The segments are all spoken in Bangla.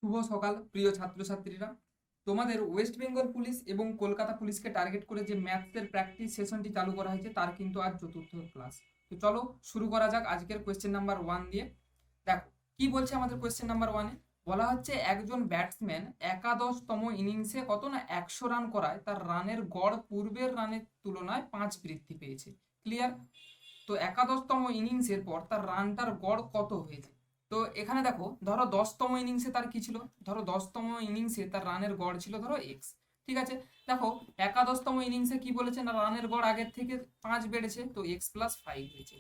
শুভ সকাল প্রিয় ছাত্রছাত্রীরা। তোমাদের ওয়েস্ট বেঙ্গল পুলিশ এবং কলকাতা পুলিশকে টার্গেট করে যে ম্যাথসের প্র্যাকটিস সেশনটি চালু করা হয়েছে তার কিন্তু আজ চতুর্থ ক্লাস। তো চলো শুরু করা যাক আজকের কোয়েশ্চেন নাম্বার 1 দিয়ে। দেখো কি বলছে আমাদের কোয়েশ্চেন নাম্বার 1-এ। বলা হচ্ছে একজন ব্যাটসম্যান একাদশতম ইনিংসে কত না 100 রান করায় তার রানের গড় পূর্বের রানের তুলনায় 5 বৃদ্ধি পেয়েছে। ক্লিয়ার? তো একাদশতম ইনিংসের পর তার রানটার গড় কত হয়েছে। তো এখানে দেখো, ধরো 10তম ইনিংসে তার কি ছিল, ধরো 10তম ইনিংসে তার রানের গড় ছিল ধরো এক্স। ঠিক আছে, দেখো একাদশতম ইনিংসে কি বলেছে না রানের গড় আগের থেকে 5 বেড়েছে, তো x+5 হয়েছে।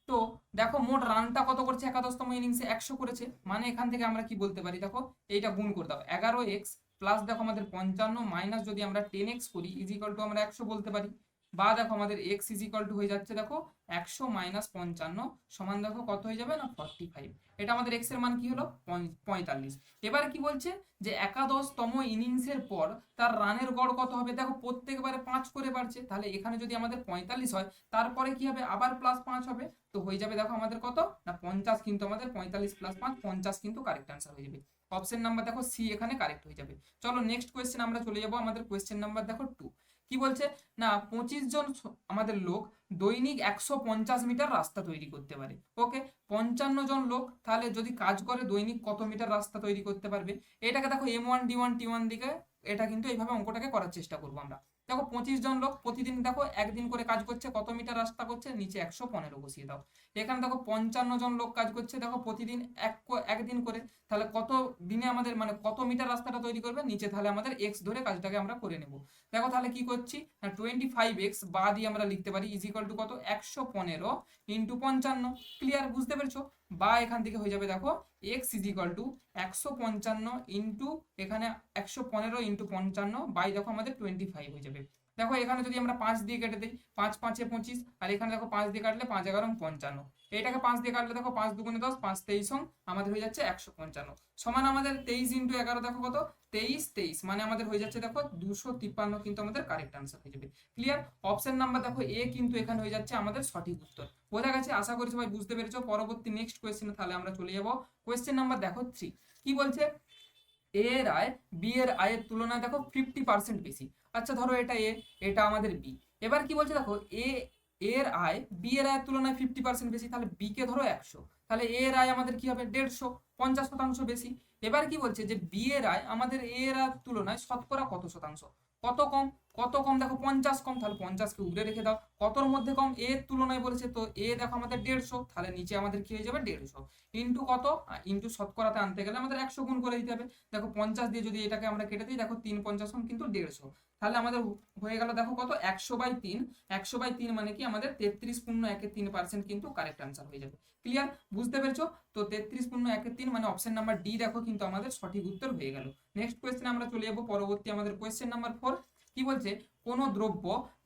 তো দেখো মোট রানটা কত করছে, একাদশতম ইনিংসে 100 করেছে, মানে এখান থেকে আমরা কি বলতে পারি, দেখো এইটা গুণ করে দাও 11x প্লাস দেখো আমাদের 55 মাইনাস যদি আমরা 10x করি ইজিক্যাল টু আমরা 100 বলতে পারি। বা দেখো আমাদের এক্স ইজিক্যাল টু হয়ে যাচ্ছে দেখো 100 মাইনাস 55 সমান দেখো কত হয়ে যাবে না 45। এটা আমাদের এক্স এর মান কি হলো 45। এবার কি বলছে যে একাদশতম ইনিংসের পর তার রানের গড় কত হবে, দেখো প্রত্যেকবারে 5 করে বাড়ছে, তাহলে এখানে যদি আমাদের 45 হয় তারপরে কি হবে আবার +5 হবে, তো হয়ে যাবে দেখো আমাদের কত না 50। কিন্তু আমাদের 45 + 5 50 কিন্তু কারেক্ট অ্যান্সার হয়ে যাবে। অপশন নাম্বার দেখো সি এখানে কারেক্ট হয়ে যাবে। চলো নেক্সট কোয়েশ্চেন আমরা চলে যাবো আমাদের কোয়েশ্চেন নাম্বার দেখো 2। কি বলছে না 25 জন আমাদের লোক দৈনিক 150 মিটার রাস্তা তৈরি করতে পারে। ওকে, 55 জন লোক তাহলে যদি কাজ করে দৈনিক কত মিটার রাস্তা তৈরি করতে পারবে। এটাকে দেখো M1 D1 T1 দিকে এটা কিন্তু এইভাবে অঙ্কটাকে করার চেষ্টা করবো আমরা। দেখো 25 জন লোক প্রতিদিন দেখো একদিন করে কাজ করছে, কত মিটার রাস্তা করছে, নিচে 115 বসিয়ে দাও। এখানে দেখো 55 জন লোক কাজ করছে, দেখো প্রতিদিন একদিন করে, তাহলে কত দিনে আমাদের মানে কত মিটার রাস্তাটা তৈরি করবে, নিচে তাহলে আমাদের এক্স ধরে কাজটাকে আমরা করে নেব। দেখো তাহলে কি করছি না 25x বা দিয়ে আমরা লিখতে পারি ইজিক্যাল টু কত 115 ইন্টু 55। ক্লিয়ার? বুঝতে পেরেছো? বা এখান থেকে হয়ে যাবে দেখো x ইজিক্যাল টু 155 ইন্টু এখানে 115 ইন্টু 55 বাই দেখো আমাদের 25 হয়ে যাবে। দেখো এখানে যদি আমরা 5 দিয়ে কেটে দিই 5 5 25, আর এখানে দেখো 5 দিয়ে কাটলে 5 11 55, এটাকে 5 দিয়ে কাটলে দেখো 5 2 10 5 23 আমাদের হয়ে যাচ্ছে 155 সমান আমাদের 23 ইন্টু 11 দেখো কত 23 23, মানে আমাদের হয়ে যাচ্ছে দেখো 253 কিন্তু আমাদের কারেক্ট আনসার হয়ে যাবে। ক্লিয়ার? অপশন নাম্বার দেখো এ কিন্তু এখানে হয়ে যাচ্ছে আমাদের সঠিক উত্তর। বোঝা গেছে? আশা করি সবাই বুঝতে পেরেছো। পরবর্তী নেক্সট কোয়েশ্চেনে তাহলে আমরা চলে যাব। কোয়েশ্চেন নাম্বার দেখো 3। কি বলছে, এ এর আয় বি এর আয়ের তুলনায় দেখো 50% বেশি। আচ্ছা ধরো এটা এ, এটা আমাদের বি। এবার কি বলছে দেখো এ এর আয় বি এর আয়ের তুলনায় 50% বেশি, তাহলে বি কে ধরো 100, তাহলে এ এর আয় আমাদের কি হবে 150, 50% বেশি। এবার কি বলছে যে বি এর আয় আমাদের এ এর আয়ের তুলনায় শতকরা কত শতাংশ, কত কম, কত কম দেখো 50 কম, তাহলে 50কে উপরে রেখে দাও। কতর মধ্যে কম, এর তুলনায় বলেছে, তো এ দেখো আমাদের 150, তাহলে নিচে আমাদের কি হয়ে যাবে 150 ইন্টু কত, ইন্টু শতকরাতে আনতে গেলে আমাদের 100 গুণ করে দিতে হবে। দেখো 50 দিয়ে যদি এটাকে আমরা কেটে দিই দেখো 3 50 কিন্তু 150, তাহলে আমাদের হয়ে গেল দেখো কত 100/3। 100/3 মানে কি আমাদের 33.13% কিন্তু কারেক্ট আনসার হয়ে যাবে। ক্লিয়ার? বুঝতে পেরেছো? তো 33.13 মানে অপশন নাম্বার ডি দেখো কিন্তু আমাদের সঠিক উত্তর হয়ে গেল। নেক্সট কোয়েশ্চেন আমরা চলে যাবো পরবর্তী আমাদের কোয়েশ্চেন নাম্বার 4। কি বলছে, কোন দ্রব্য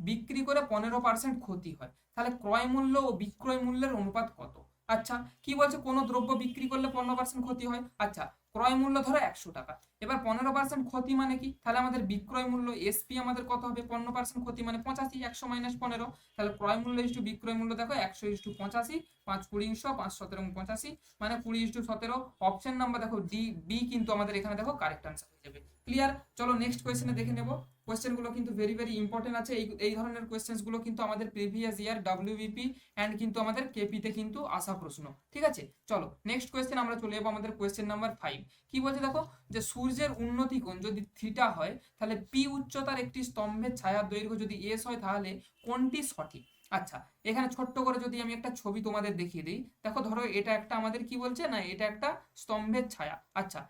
বিক্রি করে 15% ক্ষতি হয়, তাহলে ক্রয় মূল্য ও বিক্রয় মূল্যের অনুপাত কত। আচ্ছা কি বলছে, কোনো দ্রব্য বিক্রি করলে 15% ক্ষতি হয়। আচ্ছা ক্রয় মূল্য ধরো 100 টাকা, এবার 15% ক্ষতি মানে কি, তাহলে আমাদের বিক্রয় মূল্য এসপি আমাদের কত হবে, 15% ক্ষতি মানে 85, 100 মাইনাস 15, তাহলে ক্রয় মূল্য ইস্টু বিক্রয় মূল্য দেখো 100 ইস্টু 85, 5 20 100, 5 17 85, মানে 20 ইস্টু 17। অপশন নাম্বার দেখো ডি বি কিন্তু আমাদের এখানে দেখো কারেক্ট আনসার হয়ে যাবে। ক্লিয়ার? চলো নেক্সট কোয়েশ্চেনে দেখে নেব। কোয়েশ্চেনগুলো কিন্তু ভেরি ভেরি ইম্পর্টেন্ট আছে, এই ধরনের কোয়েশ্চেনগুলো কিন্তু আমাদের প্রিভিয়াস ইয়ার ডাব্লিউবিপি অ্যান্ড কিন্তু আমাদের কেপিতে কিন্তু আসা প্রশ্ন। ঠিক আছে, চলো নেক্সট কোয়েশ্চেন আমরা চলে যাবো আমাদের কোয়েশ্চেন নাম্বার 5। কি বলছে দেখো, যে সূর্যের উন্নতি কোণ যদি থিটা হয় তাহলে পি উচ্চতার একটি স্তম্ভের ছায়ার দৈর্ঘ্য যদি এস হয় তাহলে কোনটি সঠিক। আচ্ছা এখানে ছোট্ট করে যদি আমি একটা ছবি তোমাদের দেখিয়ে দিই, দেখো ধরো এটা একটা আমাদের কি বলছে না এটা একটা স্তম্ভের ছায়া। আচ্ছা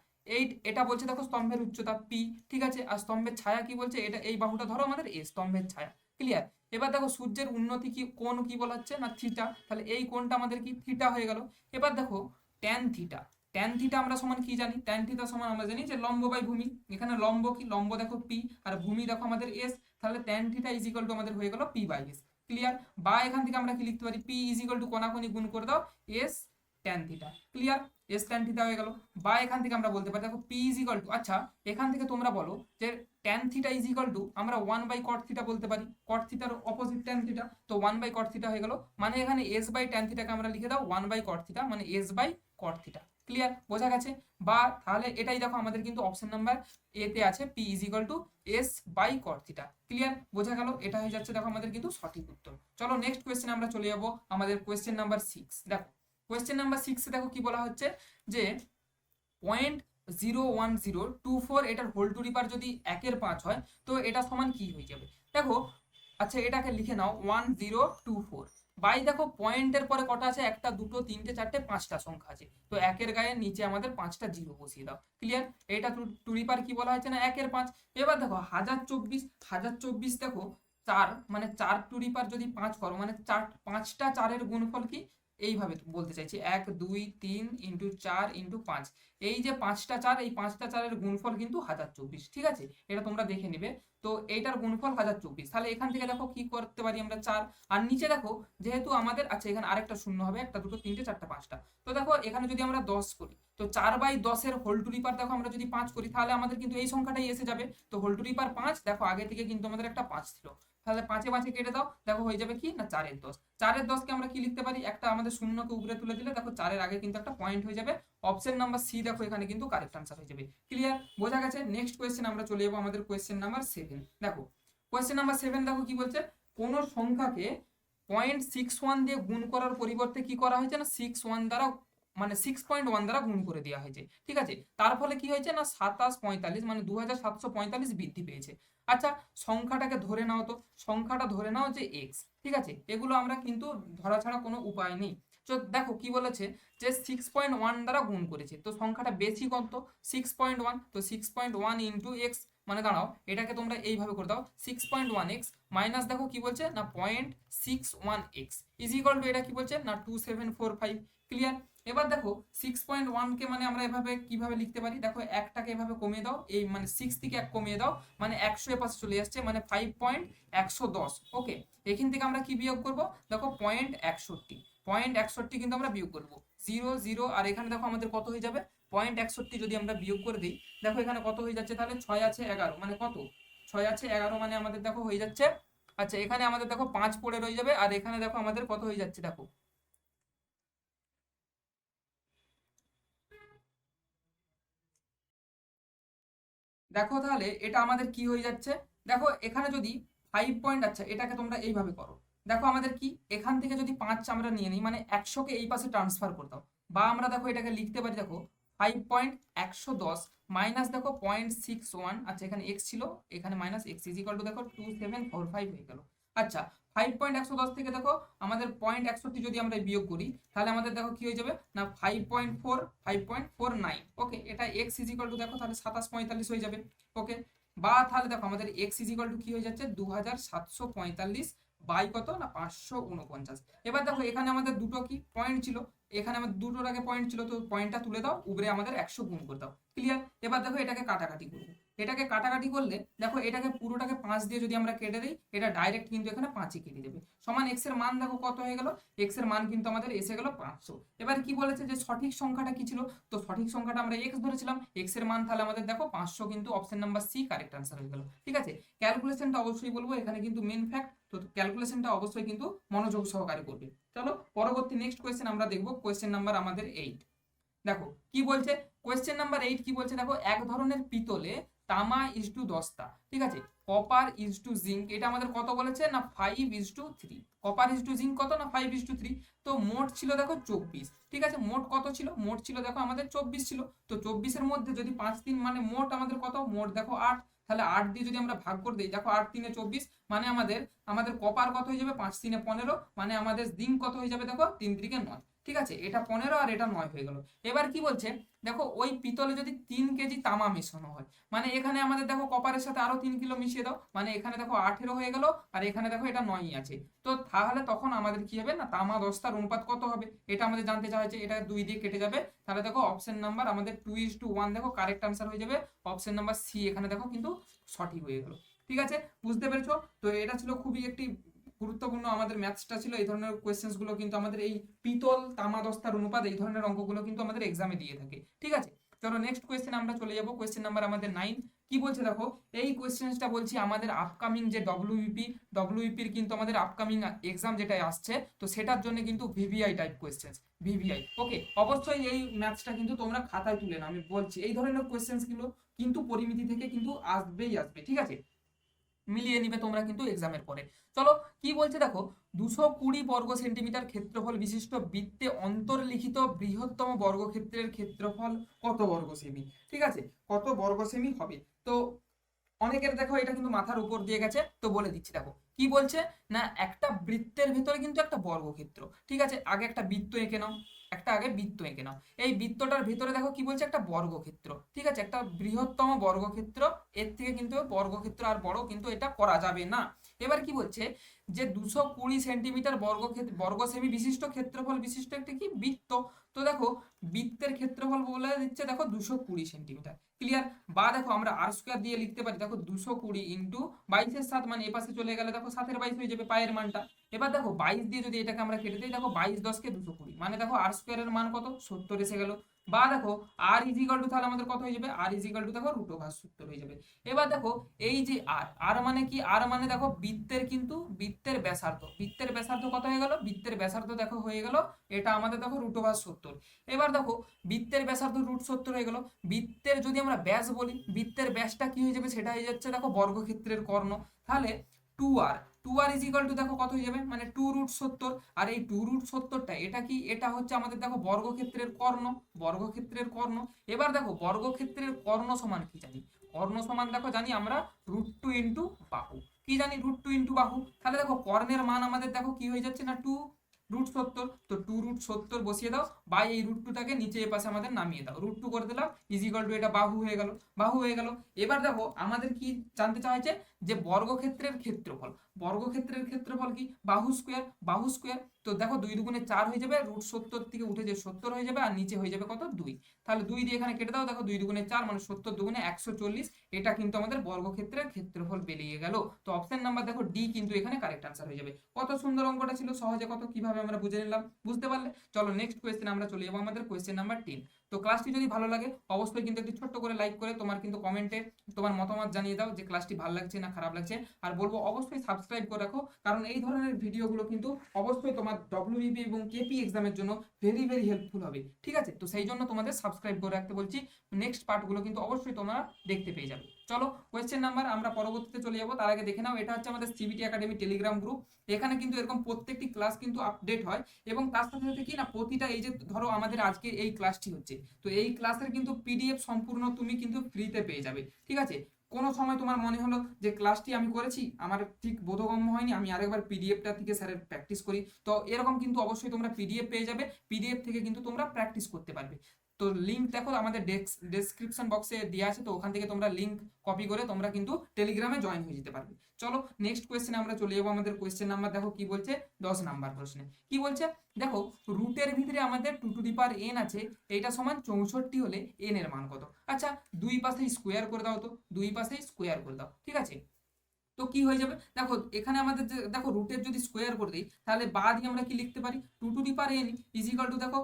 এটা বলছে দেখো স্তম্ভের উচ্চতা পি, ঠিক আছে, আর স্তম্ভের ছায়া কি বলছে, এটা এই বাহুটা ধরো আমাদের এ স্তম্ভের ছায়া। ক্লিয়ার? এবার দেখো সূর্যের উন্নতি কি কোণ কি বলা হচ্ছে না থিটা, তাহলে এই কোণটা আমাদের কি থিটা হয়ে গেল। এবার দেখো ট্যান থিটা, ট্যান থিটা আমরা সমান কি জানি, ট্যান থিটা সমান আমরা জানি যে লম্ব বাই ভূমি। এখানে লম্ব কি, লম্ব দেখো পি আর ভূমি দেখো আমাদের এস, তাহলে tan theta is equal two আমাদের হয়ে গেল পি বাই এস। ক্লিয়ার? বা এখান থেকে আমরা কি লিখতে পারি, পি ইজ ইকুয়াল টু কোনাকুনি গুণ করে দাও S tan theta. Clear? S tan theta হয়ে গেল। বা এখান থেকে আমরা বলতে পারি দেখো পি ইজ ইকুয়াল টু, আচ্ছা এখান থেকে তোমরা বলো যে tan theta is equal two আমরা 1/cot থিটা বলতে পারি, cot থিটার অপোজিট ট্যান থিটা, তো 1/cot থিটা হয়ে গেল, মানে এখানে এস বাই ট্যান থিটাকে আমরা লিখে দাও 1/cot থিটা, মানে S by cot theta. Clear, বোঝা গেছে? বা তাহলে এটাই দেখো আমাদের কিন্তু অপশন নাম্বার এতে আছে P is equal to S by cot theta. Clear, বোঝা গেল? এটা হয়ে যাচ্ছে দেখো আমাদের কিন্তু সঠিক উত্তর। চলো নেক্সট কোয়েশ্চেন আমরা চলে যাবো আমাদের কোয়েশ্চেন নাম্বার 6। দেখো কোয়েশ্চেন নাম্বার 6 দেখো কি বলা হচ্ছে যে 0.01024 এটার হোল টু দি পাওয়ার যদি 1/5 হয় তো এটা সমান কি হয়ে যাবে? দেখো আচ্ছা এটাকে লিখে নাও 1024 বাই, দেখো পয়েন্টের পরে কটা আছে? একটা, দুটো, তিনটে, চারটে, পাঁচটা সংখ্যা আছে, তো একের গায়ে নিচে আমাদের 5টা জিরো বসিয়ে দাও। ক্লিয়ার, এটা টু দি পাওয়ার কি বলা হয়েছে না 1/5। এবার দেখো 1024 দেখো 4 মানে 4 টু দি পাওয়ার যদি 5 করো মানে 5টা 4-এর গুণফল কি? এইভাবে বলতে চাইছি 1 2 3 ইন্টু 4 ইন্টু 5, এই যে 5টা 4, এই 5টা 4-এর গুণফল কিন্তু 1024। ঠিক আছে, এটা তোমরা দেখে নিবে। তো এইটার গুণফল 1024, তাহলে এখান থেকে দেখো কি করতে পারি আমরা 4, আর নিচে দেখো যেহেতু আমাদের আচ্ছা এখানে আরেকটা শূন্য হবে, একটা, দুটো, তিনটে, চারটা, 5টা। তো দেখো এখানে যদি আমরা 10 করি তো 4/10 হোল টু দি পাওয়ার দেখো আমরা যদি 5 করি তাহলে আমাদের কিন্তু এই সংখ্যাটাই এসে যাবে। তো হোল টু দি পাওয়ার 5, দেখো আগে থেকে কিন্তু আমাদের একটা 5 ছিল, তাহলে 5-এ 5-এ কেটে দাও, দেখো হয়ে যাবে কি না 4/10। 4/10কে আমরা কি লিখতে পারি? একটা আমাদের শূন্যকে উপরে তুলে দিলে দেখো 4-এর আগে কিন্তু একটা পয়েন্ট হয়ে যাবে। অপশন নাম্বার সি দেখো এখানে কিন্তু কারেক্ট আনসার হয়ে যাবে। ক্লিয়ার, বোঝা গেছে? নেক্সট কোয়েশ্চেন আমরা চলে যাবো আমাদের কোয়েশ্চেন নাম্বার 7। দেখো কোয়েশ্চেন নাম্বার 7 দেখো কি বলছে, কোন সংখ্যাকে 0.61 দিয়ে গুণ করার পরিবর্তে কি করা হয়েছে না 61 দ্বারা মানে 6.1 দ্বারা গুণ করে দেওয়া হয়েছে। ঠিক আছে, তার ফলে কি হয়েছে না 2745 মানে 2745 বৃদ্ধি পেয়েছে। আচ্ছা সংখ্যাটাকে ধরে নাও, তো সংখ্যাটা ধরে নাও যে এক্স। ঠিক আছে, এগুলো আমরা কিন্তু ধরা ছাড়া কোনো উপায় নেই। তো দেখো কি বলেছে যে 6.1 দ্বারা গুণ করেছে, তো সংখ্যাটা বেশি কত? 6.1, তো 6.1 ইন্টু এক্স মানে দাঁড়াও এটাকে তোমরা এইভাবে করে দাও 6.1x মাইনাস দেখো কি বলছে না 0.61x ইজ ইকুয়াল টু এটা কি বলছে না 2745। ক্লিয়ার, এবার দেখো 6.1 কে মানে আমরা এভাবে কিভাবে লিখতে পারি? দেখো একটাকে এভাবে কমিয়ে দাও, এই মানে 6 থেকে 1 কমিয়ে দাও মানে 100 এর পাশে চলে আসছে মানে 5.110। ওকে, এখান থেকে আমরা কি বিয়োগ করব? দেখো 0.61 কিন্তু আমরা বিয়োগ করব 0 0, আর এখানে দেখো আমাদের কত হয়ে যাবে 0.61 যদি আমরা বিয়োগ করে দিই দেখো এখানে কত হয়ে যাচ্ছে, তাহলে 6 আছে 11 মানে কত? 6 আছে 11 মানে আমাদের দেখো হয়ে যাচ্ছে, আচ্ছা এখানে আমাদের দেখো 5 পড়ে রয়ে যাবে, আর এখানে দেখো আমাদের কত হয়ে যাচ্ছে দেখো দেখো তাহলে এটা আমাদের কি হয়ে যাচ্ছে, দেখো এখানে যদি 5 পয়েন্ট, আচ্ছা এটাকে তোমরা এইভাবে করো, দেখো আমাদের কি এখান থেকে যদি 5 আমরা নিয়ে নিই মানে 100কে এই পাশে ট্রান্সফার করে দাও, বা আমরা দেখো এটাকে লিখতে পারি দেখো 5.110 মাইনাস দেখো 0.61, আচ্ছা এখানে x ছিল এখানে minus x is equal two দেখো 2745 হয়ে গেল। আচ্ছা 5.110 থেকে দেখো আমাদের 0.61 যদি আমরা বিয়োগ করি তাহলে আমাদের দেখো কি হয়ে যাবে না 5.49। ওকে, এটা x ইজ ইকুয়াল টু দেখো তাহলে 2745 হয়ে যাবে। ওকে, বা তাহলে দেখো আমাদের x ইজ ইকুয়াল টু কি হয়ে যাচ্ছে 2745 বাই কত না 549। এবার দেখো এখানে আমাদের দুটো কি পয়েন্ট ছিল, এখানে আমাদের দুটোর আগে পয়েন্ট ছিল, তো পয়েন্টটা তুলে দাও উপরে আমাদের 100 গুণ করে দাও। ক্লিয়ার, এবার দেখো এটাকে কাটাকাটি করবো, এটাকে কাটাকাটি করলে দেখো এটাকে পুরোটাকে 5 দিয়ে যদি আমরা কেটে দিই এটা ডাইরেক্ট কিন্তু এখানে 5ই কেটে দেবে, সমান x এর মান দেখো কত হয়ে গেল, x এর মান কিন্তু আমাদের এসে গেল 500। এবার কি বলেছে যে সঠিক সংখ্যাটা কি ছিল, তো সঠিক সংখ্যাটা আমরা x ধরেছিলাম, x এর মান তাহলে আমাদের দেখো 500 কিন্তু option number C correct answer হয়ে গেল। ঠিক আছে, ক্যালকুলেশনটা অবশ্যই বলবো এখানে কিন্তু মেন ফ্যাক্ট, তো ক্যালকুলেশনটা অবশ্যই কিন্তু মনোযোগ সহকারে করবে। চলো পরবর্তী নেক্সট কোয়েশ্চেন আমরা দেখবো, কোয়েশ্চেন নাম্বার আমাদের 8। দেখো কি বলছে কোয়েশ্চেন নাম্বার 8 কি বলছে, দেখো এক ধরনের পিতলে তামা ইজ টু দস্তা, ঠিক আছে, কপার ইজ টু জিঙ্ক, এটা আমাদের কত বলেছে না 5:3, কপার ইজ টু জিঙ্ক কত না 5:3। তো মোট ছিল দেখো 24। ঠিক আছে, মোট কত ছিল? মোট ছিল দেখো আমাদের 24 ছিল, তো 24-এর মধ্যে যদি 5-3 মানে মোট আমাদের কত? মোট দেখো 8, তাহলে 8 দিয়ে যদি আমরা ভাগ করে দিই দেখো 8-3 24 মানে আমাদের আমাদের কপার কত হয়ে যাবে 5-3 15, মানে আমাদের জিঙ্ক কত হয়ে যাবে দেখো 3-3 9। ঠিক আছে, এটা 15 আর এটা 9 হয়ে গেল। এবার কি বলছে দেখো ওই পিতলে যদি 3 কেজি তামা মেশানো হয় মানে এখানে আমাদের দেখো কপারের সাথে আরো 3 কিলো মিশিয়ে দাও মানে এখানে দেখো 18 হয়ে গেল, আর এখানে দেখো এটা 9ই আছে, তো তাহলে তখন আমাদের কি হবে না তামা দস্তার অনুপাত কত হবে এটা আমাদের জানতে চাওয়া হয়েছে, এটা 2 দিয়ে কেটে যাবে, তাহলে দেখো অপশন নাম্বার আমাদের 2:1 দেখো কারেক্ট আনসার হয়ে যাবে, অপশন নাম্বার সি এখানে দেখো কিন্তু সঠিক হয়ে গেল। ঠিক আছে, বুঝতে পেরেছো? তো এটা ছিল খুবই একটি গুরুত্বপূর্ণ আমাদের ম্যাথসটা ছিল, এই ধরনের কোয়েশ্চেন্স গুলো কিন্তু আমাদের এই পিতল তামা দস্তার অনুপাত এই ধরনের অঙ্কগুলো কিন্তু আমাদের এক্সামে দিয়ে থাকে। ঠিক আছে, চলো নেক্সট কোয়েশ্চেন আমরা চলে যাব, কোয়েশ্চেন নাম্বার আমাদের 9। কি বলছে দেখো, এই কোয়েশ্চেনটা বলছি আমাদের আপকামিং যে ডব্লিউবিপির কিন্তু আমাদের আপকামিং এক্সাম যেটা আসছে, তো সেটার জন্য কিন্তু ভিভিআই টাইপ কোয়েশ্চেন, ভিভিআই। ওকে, অবশ্যই এই ম্যাথসটা কিন্তু তোমরা খাতায় তুলে নাও, আমি বলছি এই ধরনের কোয়েশ্চেন গুলো কিন্তু পরিমিতি থেকে কিন্তু আসবেই আসবে, ঠিক আছে, মিলিয়ে নিবে তোমরা কিন্তু এক্সামের পরে। চলো কি বলছে দেখো, 220 বর্গ সেন্টিমিটার ক্ষেত্রফল বিশিষ্ট বৃত্তে অন্তর্লিখিত বৃহত্তম বর্গক্ষেত্রের ক্ষেত্রফল কত বর্গ সেমি, ঠিক আছে, কত বর্গ সেমি হবে। তো অনেকের দেখো এটা কিন্তু মাথার উপর দিয়ে গেছে, তো বলে দিচ্ছি দেখো কি বলছে না, একটা বৃত্তের ভেতরে কিন্তু একটা বর্গক্ষেত্র, ঠিক আছে, আগে একটা বৃত্ত এঁকে নাও, একটা আগে বৃত্ত এঁকে নাও, এই বৃত্তটার ভেতরে দেখো কি বলছে, একটা বর্গক্ষেত্র, ঠিক আছে, একটা বৃহত্তম বর্গক্ষেত্র, এর থেকে কিন্তু বর্গক্ষেত্র আর বড় কিন্তু এটা করা যাবে না। এবার কি বলছে, যে 220 সেন্টিমিটার বর্গ সেমি বিশিষ্ট ক্ষেত্রফল বিশিষ্ট একটা কি বৃত্ত, তো দেখো বৃত্তের ক্ষেত্রফল বলে দিচ্ছে দেখো 220 সেন্টিমিটার, ক্লিয়ার। বা দেখো আমরা আর স্কোয়ার দিয়ে লিখতে পারি, দেখো 220 ইন্টু 22-এর 7, মানে এ পাশে চলে গেলে দেখো 7-এর 22 হয়ে যাবে পায়ের মানটা। এবার দেখো 22 দিয়ে যদি এটাকে আমরা কেটে দিই, দেখো 22×10 = 220, মানে দেখো আর স্কোয়ারের মান কত, 70 এসে গেল। বা দেখো আর ইজিক্যাল টু, তাহলে আমাদের কত হয়ে যাবে, আর ইজিক্যাল টু দেখো √70 হয়ে যাবে। এবার দেখো এই যে আর মানে কি, আর মানে দেখো বৃত্তের কিন্তু বৃত্তের ব্যাসার্ধ, বৃত্তের ব্যাসার্ধ কত হয়ে গেল, বৃত্তের ব্যাসার্ধ দেখো হয়ে গেল এটা আমাদের দেখো √70। এবার দেখো বৃত্তের ব্যাসার্ধ √70 হয়ে গেল, বৃত্তের যদি আমরা ব্যাস বলি, বৃত্তের ব্যাসটা কি হয়ে যাবে, সেটা হয়ে যাচ্ছে দেখো বর্গক্ষেত্রের কর্ণ, তাহলে 2r ইজিক্যাল টু দেখো কত হয়ে যাবে, মানে 2√70। আর এই 2√70টা এটা কি, এটা হচ্ছে আমাদের দেখো বর্গক্ষেত্রের কর্ণ, বর্গক্ষেত্রের কর্ণ। এবার দেখো বর্গক্ষেত্রের কর্ণ সমান কি জানি, কর্ণ সমান দেখো জানি আমরা √2 ইন্টু বাহু, কি জানি √2 ইন্টু বাহু, তাহলে দেখো কর্ণের মান আমাদের দেখো কি হয়ে যাচ্ছে না 2√70, তো 2√70 বসিয়ে দাও, বা এই √2টাকে নিচে এ পাশে আমাদের নামিয়ে দাও, √2 করে দিলাম, ইজিক্যাল টু এটা বাহু হয়ে গেল, বাহু হয়ে গেল। এবার দেখো আমাদের কি জানতে চাইছে, যে বর্গক্ষেত্রের ক্ষেত্রফল, বর্গক্ষেত্রের ক্ষেত্রফল কি, বাহু স্কোয়ার, বাহু স্কোয়ার, তো দেখো 2×4 হয়ে যাবে, √70 থেকে উঠে যে 70 হয়ে যাবে, আর নিচে হয়ে যাবে কত 2, তাহলে 2 দিয়ে এখানে কেটে দাও, দেখো 2×4 মানে 70×2=140, এটা কিন্তু আমাদের বর্গক্ষেত্রের ক্ষেত্রফল বেরিয়ে গেল। তো অপশন নাম্বার দেখো ডি কিন্তু এখানে কারেক্ট আনসার হয়ে যাবে। কত সুন্দর অঙ্কটা ছিল, সহজে কত কিভাবে আমরা বুঝে নিলাম, বুঝতে পারলে। চলো নেক্সট কোয়েশ্চেন আমরা চলে যাবো, আমাদের কোয়েশ্চেন নাম্বার 10। তো ক্লাসটি যদি ভালো লাগে অবশ্যই কিন্তু একটি ছোট্ট করে লাইক করে তোমার কিন্তু কমেন্টে তোমার মতামত জানিয়ে দাও যে ক্লাসটি ভালো লাগছে না খারাপ লাগছে, আর বলবো অবশ্যই সাবস্ক্রাইব করে রাখো, কারণ এই ধরনের ভিডিওগুলো কিন্তু অবশ্যই তোমার ডব্লিউবিপি এবং কেপি এক্সামের জন্য ভেরি ভেরি হেল্পফুল হবে, ঠিক আছে, তো সেই জন্য তোমাদের সাবস্ক্রাইব করে রাখতে বলছি, নেক্সট পার্টগুলো কিন্তু অবশ্যই তোমরা দেখতে পেয়ে যাবে। চলো কোয়েশ্চেন নাম্বার আমরা পরবর্তীতে চলে যাবো, তার আগে দেখে নাও এটা হচ্ছে আমাদের সিবিটি একাডেমি টেলিগ্রাম গ্রুপ, এখানে কিন্তু এরকম প্রত্যেকটি ক্লাস কিন্তু আপডেট হয়, এবং তার সাথে সাথে কি না প্রতিটা এই যে ধরো আমাদের আজকে এই ক্লাসটি হচ্ছে, তো এই ক্লাসের কিন্তু পিডিএফ সম্পূর্ণ তুমি কিন্তু ফ্রিতে পেয়ে যাবে, ঠিক আছে। কোনো সময় তোমার মনে হলো যে ক্লাসটি আমি করেছি আমার ঠিক বোধগম্য হয়নি, আমি আরেকবার পিডিএফটা থেকে স্যারের প্র্যাকটিস করি, তো এরকম কিন্তু অবশ্যই তোমরা পিডিএফ পেয়ে যাবে, পিডিএফ থেকে কিন্তু তোমরা প্র্যাকটিস করতে পারবে। তো লিঙ্ক দেখো আমাদের ডেসক্রিপশন বক্সে দেওয়া আছে, তো ওখান থেকে তোমরা লিঙ্ক কপি করে তোমরা কিন্তু টেলিগ্রামে জয়েন হয়ে যেতে পারবে। চলো নেক্সট কোয়েশ্চেনে আমরা চলে যাবো, আমাদের কোয়েশ্চেন নাম্বার দেখো কি বলছে, 10 নাম্বার প্রশ্নে কি বলছে দেখো, রুটের ভিতরে আমাদের 2n আছে, এইটা সমান 64 হলে n এর মান কত। আচ্ছা দুই পাশে স্কোয়ার করে দাও, তো দুই পাশে স্কোয়ার করে দাও, ঠিক আছে, তো কি হয়ে যাবে দেখো এখানে আমাদের দেখো রুটের যদি স্কোয়ার করে দিই, তাহলে বা দিয়ে আমরা কি লিখতে পারি, 2n ইজিক্যাল টু দেখো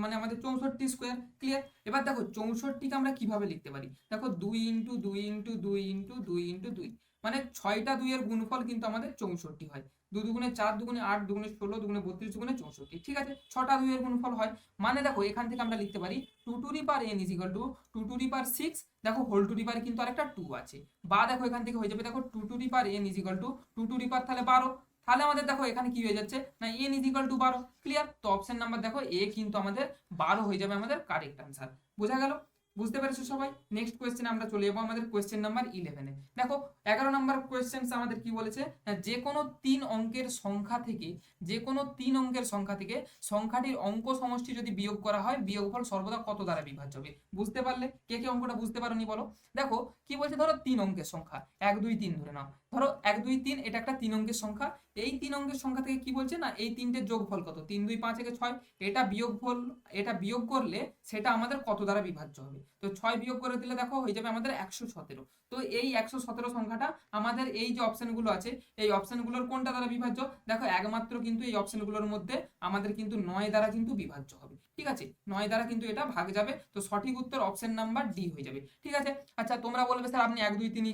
মানে আমাদের 64 স্কোয়ার, ক্লিয়ার। এবার দেখো 64কে আমরা কিভাবে লিখতে পারি, দেখো 2 × 2 × 2 × 2 × 2, মানে 6টা 2 এর গুণফল কিন্তু আমাদের 64 হয়, 2×4 2×8 2×16 2×32 2×64, ঠিক আছে, 6টা 2 এর গুণফল হয়, মানে দেখো এখান থেকে আমরা লিখতে পারি 2n ইজিক্যাল টু 2 দেখো হোল টু দি পাওয়ার কিন্তু আরেকটা 2 আছে, বা দেখো এখান থেকে হয়ে যাবে দেখো 2n ইজিক্যাল টু 2 তাহলে 12, তাহলে আমাদের দেখো এখানে কি হয়ে যাচ্ছে না n ইজিক্যাল টু 12, ক্লিয়ার। তো অপশন নাম্বার দেখো এ কিন্তু আমাদের 12 হয়ে যাবে আমাদের কারেক্ট আনসার, বোঝা গেল, বুঝতে পেরেছো সবাই। নেক্সট কোয়েশ্চেনে আমরা চলে যাবো আমাদের কোয়েশ্চেন নাম্বার 11-এ। দেখো 11 নাম্বার কোয়েশ্চেন আমাদের কি বলেছে, যে কোনো 3 অঙ্কের সংখ্যা থেকে, যে কোনো 3 অঙ্কের সংখ্যা থেকে সংখ্যাটির অঙ্ক সমষ্টি যদি বিয়োগ করা হয়, বিয়োগফল সর্বদা কত দ্বারা বিভাজ্য হবে, বুঝতে পারলে, কে কে অঙ্কটা বুঝতে পারোনি বলো। দেখো কি বলছে, ধরো 3 অঙ্কের সংখ্যা 1 2 3 ধরে নাও, ধরো 1 2 3 এটা একটা 3 অঙ্কের সংখ্যা, এই 3 অঙ্কের সংখ্যা থেকে কি বলছে না এই তিনটের যোগফল কত, 3 2 5 6, এটা বিয়োগফল, এটা বিয়োগ করলে সেটা আমাদের কত দ্বারা বিভাজ্য হবে। তো 6 বিয়োগ করে দিলে দেখো হয়ে যাবে আমাদের 117। তো এই 117 সংখ্যাটা আমাদের এই যে অপশনগুলো আছে এই অপশনগুলোর কোনটা দ্বারা বিভাজ্য? দেখো একমাত্র কিন্তু এই অপশনগুলোর মধ্যে আমাদের কিন্তু 9 দ্বারা কিন্তু বিভাজ্য হবে। ঠিক আছে, 9 দ্বারা কিন্তু এটা ভাগ যাবে। তো সঠিক উত্তর অপশন নাম্বার ডি হয়ে যাবে। ঠিক আছে, আচ্ছা তোমরা বলবে স্যার আপনি 1 2 3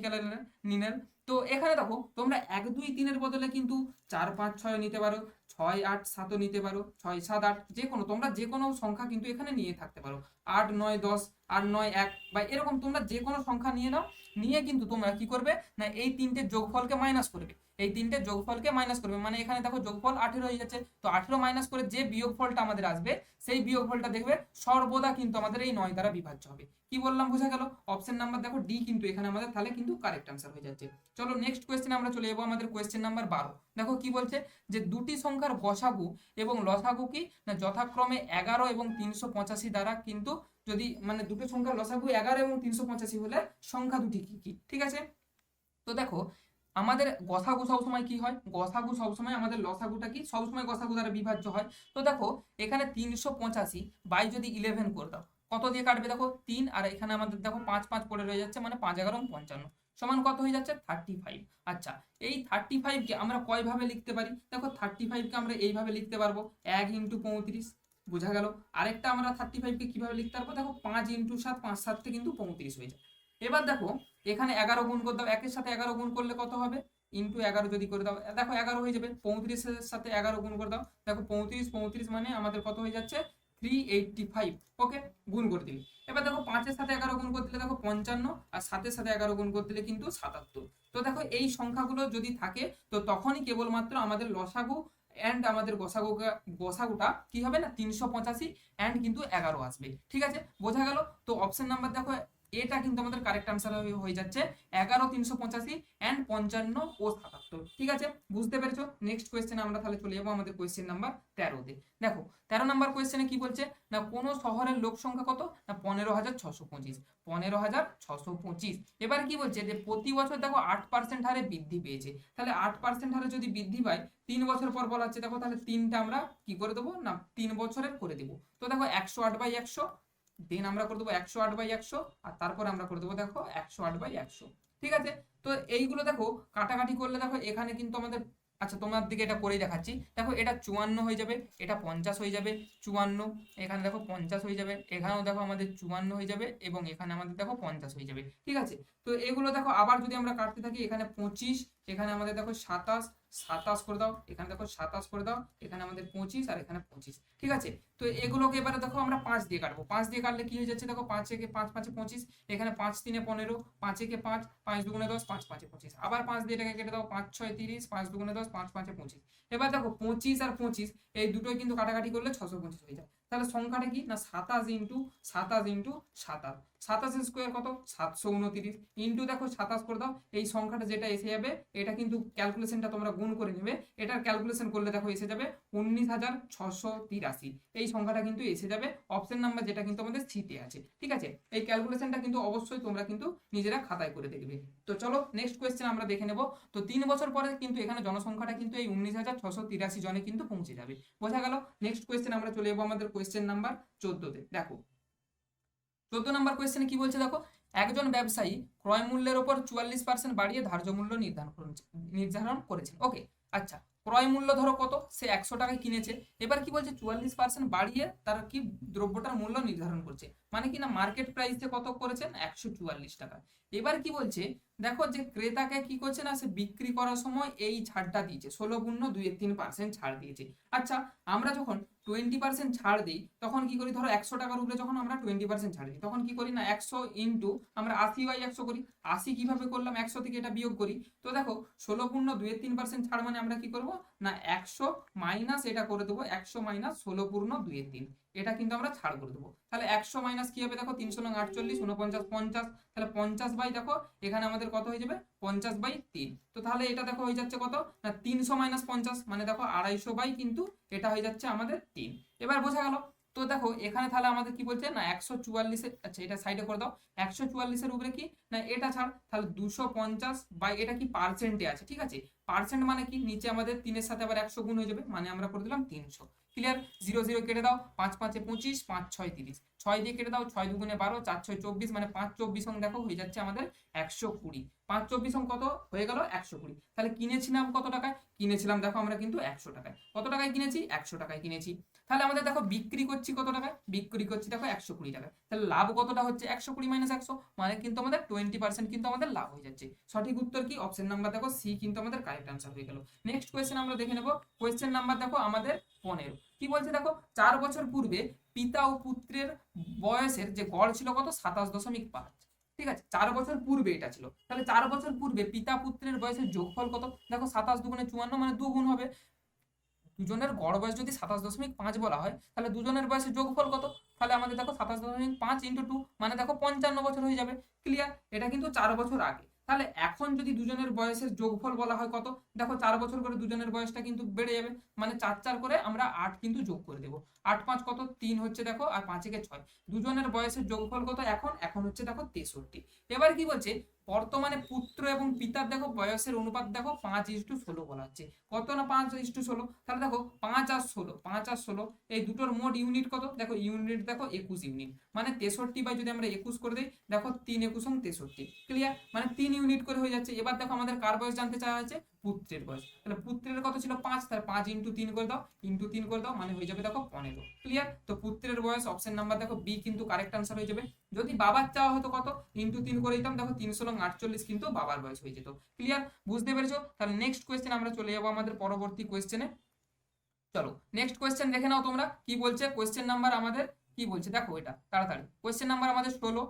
নিলেন। তো এখানে দেখো তোমরা 1 2 3 এর বদলে কিন্তু 4 5 6 নিতে পারো, 6 8 7 নিতে পারো, 6 7 8 যে কোনো তোমরা যে কোনো সংখ্যা কিন্তু এখানে নিয়ে থাকতে পারো। 8 9 10, 8 9 1 বা এরকম তোমরা যে কোনো সংখ্যা নিয়ে নাও। নিয়ে কিন্তু তোমরা কি করবে না এই তিনটে যোগফলকে মাইনাস করবে। এই তিনটে যোগফলকে মাইনাস করবে মানে এখানে দেখো যোগফল 18 হয়ে যাচ্ছে। তো 18 মাইনাস করে যে বিয়োগফলটা আমাদের আসবে সেই বিয়োগফলটা দেখবে সর্বদা কিন্তু আমাদের এই 9 দ্বারা বিভাজ্য হবে। কি বললাম বোঝা গেল? অপশন নাম্বার দেখো ডি কিন্তু এখানে আমাদের তাহলে কিন্তু কারেক্ট আনসার হয়ে যাচ্ছে। চলো নেক্সট কোয়েশ্চেনে আমরা চলে যাবো আমাদের কোয়েশ্চেন নাম্বার 12। দেখো কি বলছে যে দুটি সংখ্যার গসাগু এবং লসাগু কি না যথাক্রমে 11 এবং 385 দ্বারা কিন্তু যদি মানে দুটো সংখ্যার লসাগু 11 এবং 385 হলে সংখ্যা দুটি কি কি? ঠিক আছে, তো দেখো আমাদের গসাগু সবসময় কি হয়? গসাগু সবসময় আমাদের লসাগুটা কি সবসময় গসাগু দ্বারা বিভাজ্য হয়। তো দেখো এখানে 385 বাই যদি 11 করে দাও কত দিয়ে কাটবে? দেখো 3 আর এখানে আমাদের দেখো 5 5 পড়ে রয়ে যাচ্ছে মানে 5 11 55 সমান কত হয়ে যাচ্ছে? 35। আচ্ছা এই 35 কে আমরা কয়ভাবে লিখতে পারি? দেখো 35 কে আমরা এইভাবে লিখতে পারবো 1 × 35, বোঝা গেল। আরেকটা আমরা 35 কে কিভাবে লিখতে পারবো? দেখো 5 × 7, 5 7 কিন্তু 35 হয়ে যায়। এবার দেখো এখানে 11 গুণ করে দাও, একের সাথে 11 গুণ করলে কত হবে? ইন্টু 11 যদি করে দাও দেখো 11 হয়ে যাবে। 35 এর সাথে 11 গুণ করে দাও, দেখো 35 মানে আমাদের কত হয়ে যাচ্ছে? 385। ওকে, গুণ করে দিলে এবার দেখো 5 এর সাথে 11 গুণ করে দিলে দেখো 55 আর 7 এর সাথে 11 গুণ করে দিলে কিন্তু 77। তো দেখো এই সংখ্যাগুলো যদি থাকে তো তখনই কেবলমাত্র আমাদের লসাগু এন্ড আমাদের গোসাগুটা কি হবে না 385 এন্ড কিন্তু 11 আসবে। ঠিক আছে, বোঝা গেল। তো অপশন নাম্বার দেখো এটা কিন্তু আমাদের কারেক্ট আনসার হয়ে যাচ্ছে 11 385 এন্ড 55 ও 77। ঠিক আছে, বুঝতে পেরেছো? নেক্সট কোয়েশ্চেনে আমরা তাহলে চলে যাবো আমাদের কোয়েশ্চেন নাম্বার 13 তে। দেখো 13 নাম্বার কোয়েশ্চেনে কি বলছে না কোন শহরের লোক সংখ্যা কত না 15,625। 15,625 এবার কি বলছে যে প্রতি বছর দেখো 8% হারে বৃদ্ধি পেয়েছে। তাহলে 8% হারে যদি বৃদ্ধি পায় 3 বছর পর বলা হচ্ছে দেখো তাহলে 3টা আমরা কি করে দেবো না 3 বছরের করে দেবো। তো দেখো 108/100 দেন আমরা করে দেবো 108/100 আর তারপর আমরা করে দেবো দেখো 108/100। ঠিক আছে, তো এইগুলো দেখো কাটাকাটি করলে দেখো এখানে কিন্তু আমাদের আচ্ছা তোমার দিকে এটা করেই দেখাচ্ছি। দেখো এটা 54 হয়ে যাবে, এটা 50 হয়ে যাবে, 54 এখানে দেখো 50 হয়ে যাবে, এখানেও দেখো আমাদের 54 হয়ে যাবে এবং এখানে আমাদের দেখো 50 হয়ে যাবে। ঠিক আছে, তো এগুলো দেখো আবার যদি আমরা কাটতে থাকি এখানে 25, এখানে আমাদের দেখো 27 27 করে দাও, এখানে দেখো 27 করে দাও, এখানে আমাদের 25 আর এখানে 25। ঠিক আছে, তো এগুলোকে এবারে দেখো আমরা 5 দিয়ে কাটবো। 5 দিয়ে কাটলে কি হয়ে যাচ্ছে? দেখো 5 একে 5 5 25, এখানে 5 3 15, 5 একে 5, 5 2 10, 5 5 25, আবার 5 দিয়ে এটাকে কেটে দাও 5 6 30, 5 2 10, 5 5 25। এবার দেখো 25 আর 25 এই দুটোই কিন্তু কাটাকাটি করলে 625 হয়ে যায়। তাহলে সংখ্যাটা কি না 27 ইন্টু 27 ইন্টু 27, 27 স্কোয়ার কত 729 ইন্টু দেখো 27 করে দাও, এই সংখ্যাটা যেটা এসে যাবে এটা কিন্তু ক্যালকুলেশনটা তোমরা গুণ করে নেবে। এটার ক্যালকুলেশন করলে দেখো এসে যাবে 19,683। এই সংখ্যাটা কিন্তু এসে যাবে অপশন নাম্বার যেটা কিন্তু আমাদের সিতে আছে। ঠিক আছে, এই ক্যালকুলেশনটা কিন্তু অবশ্যই তোমরা কিন্তু নিজেরা খাতায় করে দেখবে। তো চলো নেক্সট কোয়েশ্চেন আমরা দেখে নেব। তো 3 বছর পরে কিন্তু এখানে জনসংখ্যাটা কিন্তু এই 19,683 জনে কিন্তু পৌঁছে যাবে। বোঝা গেল? নেক্সট কোয়েশ্চেন আমরা চলে যাবো আমাদের কোয়েশ্চেন নাম্বার 14 তে। দেখো 14 নাম্বার কোয়েশ্চেনে কি বলছে দেখো একজন ব্যবসায়ী ক্রয় মূল্যের উপর 44% বাড়িয়ে ধার্য মূল্য নির্ধারণ করেছেন। ওকে, আচ্ছা ক্রয় মূল্য ধরো কত? সে 100 টাকায় কিনেছে। এবার কি বলছে 44% বাড়িয়ে তার কি দ্রব্যটার মূল্য নির্ধারণ করছে, মানে কি না মার্কেট প্রাইসে কত করেছেন 144 টাকা। এবার কি বলছে দেখো যে ক্রেতাকে কি করছে না সে বিক্রি করার সময় এই ছাড়টা দিয়েছে 16.23% ছাড় দিয়েছে। আচ্ছা আমরা যখন 20% ছাড় দিই তখন কি করি? ধরো 100 টাকার উপরে যখন আমরা 20% ছাড় দিই তখন কি করি না 100 ইন্টু আমরা 80/100 করি। 80 কিভাবে করলাম? 100 থেকে এটা বিয়োগ করি। তো দেখো 16.23% ছাড় মানে আমরা কি করব না 100 মাইনাস এটা করে দেবো 100 মাইনাস 16.23, এটা কিন্তু আমরা ছাড় করে দেবো। তাহলে 100 মাইনাস কি হবে? দেখো 300 নং 48, 49 50, তাহলে 50 বাই দেখো এখানে আমাদের কত হয়ে যাবে 50/3। তো তাহলে এটা দেখো হয়ে যাচ্ছে কত না 300 মাইনাস 50 মানে দেখো 250 বাই কিন্তু এটা হয়ে যাচ্ছে আমাদের 3। এবার বোঝা গেল? তো দেখো এখানে তাহলে আমাদের কি বলছে না 144 আচ্ছা এটা সাইডে করে দাও 144 এর উপরে কি না এটা ছাড়, তাহলে 250 বাই এটা কি পার্সেন্টে আছে। ঠিক আছে, পার্সেন্ট মানে কি নিচে আমাদের 3 এর সাথে আবার 100 গুণ হয়ে যাবে মানে আমরা করে দিলাম 300। ক্লিয়ার? 0 0 কেটে দাও, 5 5 25, 5 6 30, 6 দিয়ে কেটে দাও, 6 2 12, 4 6 24, মানে 5 24 দেখো হয়ে যাচ্ছে আমাদের 120। 5 24 কত হয়ে গেল? 120। তাহলে কিনেছিলাম কত টাকায়? কিনেছিলাম দেখো আমরা কিন্তু 100 টাকায়। কত টাকায় কিনেছি? 100 টাকায় কিনেছি। তাহলে আমাদের দেখো বিক্রি করছি কত টাকায়? বিক্রি করছি দেখো 120 টাকায়। তাহলে লাভ কতটা হচ্ছে? 120 মাইনাস 100, মানে কিন্তু আমাদের 20% কিন্তু আমাদের লাভ হয়ে যাচ্ছে। সঠিক উত্তর কি? অপশন নাম্বার দেখো সি কিন্তু আমাদের কারেক্ট আনসার হয়ে গেল। নেক্সট কোয়েশ্চেন আমরা দেখে নেব। কোয়েশ্চেন নাম্বার দেখো আমাদের 15। কি বলছে দেখো? 4 বছর পূর্বে পিতা ও পুত্রের বয়সের যে গড় ছিল কত? 27.5। ঠিক আছে, 4 বছর পূর্বে এটা ছিল। তাহলে 4 বছর পূর্বে পিতা পুত্রের বয়সের যোগফল কত? দেখো 27 2 54, মানে 2 গুণ হবে। দুজনের গড় বয়স যদি 27.5 বলা হয়, তাহলে দুজনের বয়সের যোগফল কত? তাহলে আমাদের দেখো 27.5 ইন্টু 2, মানে দেখো 55 বছর হয়ে যাবে। ক্লিয়ার? এটা কিন্তু 4 বছর আগে। তাহলে এখন যদি দুজনের বয়সের যোগফল বলা হয় কত? দেখো 4 বছর করে দুজনের বয়সটা কিন্তু বেড়ে যাবে, মানে 4 4 করে আমরা 8 কিন্তু যোগ করে দেবো। 8 5 কত? 3 হচ্ছে দেখো, আর 5 একে 6। দুজনের বয়সের যোগফল কত এখন? এখন হচ্ছে দেখো 63। এবার কি বলছে? বর্তমানে পুত্র এবং পিতার দেখো বয়সের অনুপাত দেখো 5:16 বলা হচ্ছে। কত না 5:16? তাহলে দেখো 5 আর 16, 5 আর 16 এই দুটোর মোট ইউনিট কত? দেখো ইউনিট দেখো 21 ইউনিট, মানে 63 বাই যদি আমরা 21 করে দিই, দেখো 3 21 63। ক্লিয়ার? মানে 3 ইউনিট করে হয়ে যাচ্ছে। এবার দেখো আমাদের কার বয়স জানতে চাওয়া হয়েছে? পুত্রের বয়স। তাহলে পুত্রের কত ছিল? 5, তাহলে 5 ইন্টু 3 করে দাও, ইন্টু 3 করে দাও, মানে হয়ে যাবে দেখো 15। ক্লিয়ার? তো পুত্রের বয়স অপশন নাম্বার দেখো বি কিন্তু কারেক্ট আনসার হয়ে যাবে। যদি বাবার চাওয়া হতো কত? ইন্টু 3 করে দিতাম, দেখো 348 কিন্তু বাবার বয়স হয়ে যেত। ক্লিয়ার? বুঝতে পেরেছো? তাহলে নেক্সট কোয়েশ্চেন আমরা চলে যাবো আমাদের পরবর্তী কোয়েশ্চেনে। চলো নেক্সট কোয়েশ্চেন দেখে নাও তোমরা কি বলছে। কোয়েশ্চেন নাম্বার আমাদের কি বলছে দেখো, এটা তাড়াতাড়ি। কোয়েশ্চেন নাম্বার আমাদের 16।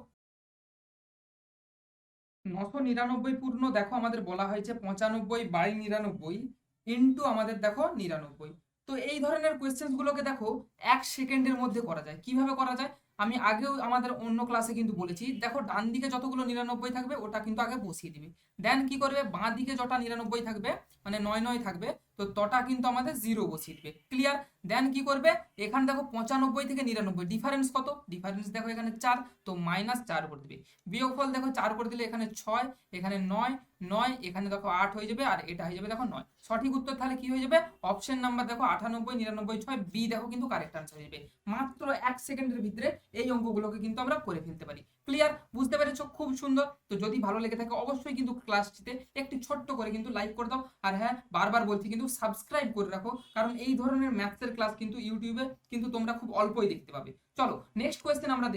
999 পূর্ণ দেখো আমাদের বলা হয়েছে 95 বাই 99 ইন্টু আমাদের দেখো 99। তো এই ধরনের কোয়েশ্চেন গুলোকে দেখো 1 সেকেন্ডের মধ্যে করা যায়। কিভাবে করা যায়? আমি আগেও আমাদের অন্য ক্লাসে কিন্তু বলেছি। দেখো ডান দিকে যতগুলো 99 থাকবে ওটা কিন্তু আগে বসিয়ে দিবে। দেন কি করবে? বাঁ দিকে যটা 99 থাকবে, মানে 9 9 থাকবে, তো তটা কিন্তু আমাদের 0 বসিয়ে দিবে। ক্লিয়ার? দেন কি করবে? এখানে দেখো 95 থেকে 99 ডিফারেন্স কত? ডিফারেন্স দেখো এখানে 4, তো -4 করে দিবে। বিয়োগফল দেখো 4 করে দিলে এখানে 6, এখানে 9 9, এখানে দেখো 8 হয়ে যাবে, আর এটা হয়ে যাবে দেখো 9। সঠিক উত্তর তাহলে কি হয়ে যাবে? অপশন নাম্বার দেখো 98 99 6 বি দেখো কিন্তু কারেক্ট আনসার হয়ে যাবে। মাত্র 1 সেকেন্ডের ভিতরে এই অঙ্কগুলোকে কিন্তু আমরা করে ফেলতে পারি। ক্লিয়ার? বুঝতে পেরেছো? খুব সুন্দর। তো যদি ভালো লেগে থাকে অবশ্যই কিন্তু ক্লাসটিতে একটি ছোট্ট করে কিন্তু লাইক করে দাও। আর হ্যাঁ, বারবার বলছি কিন্তু সাবস্ক্রাইব করে রাখো, কারণ এই ধরনের ম্যাথসের ক্লাস কিন্তু ইউটিউবে কিন্তু তোমরা খুব অল্পই দেখতে পাবে। চলো নেক্সট কোয়েশ্চেন আমরা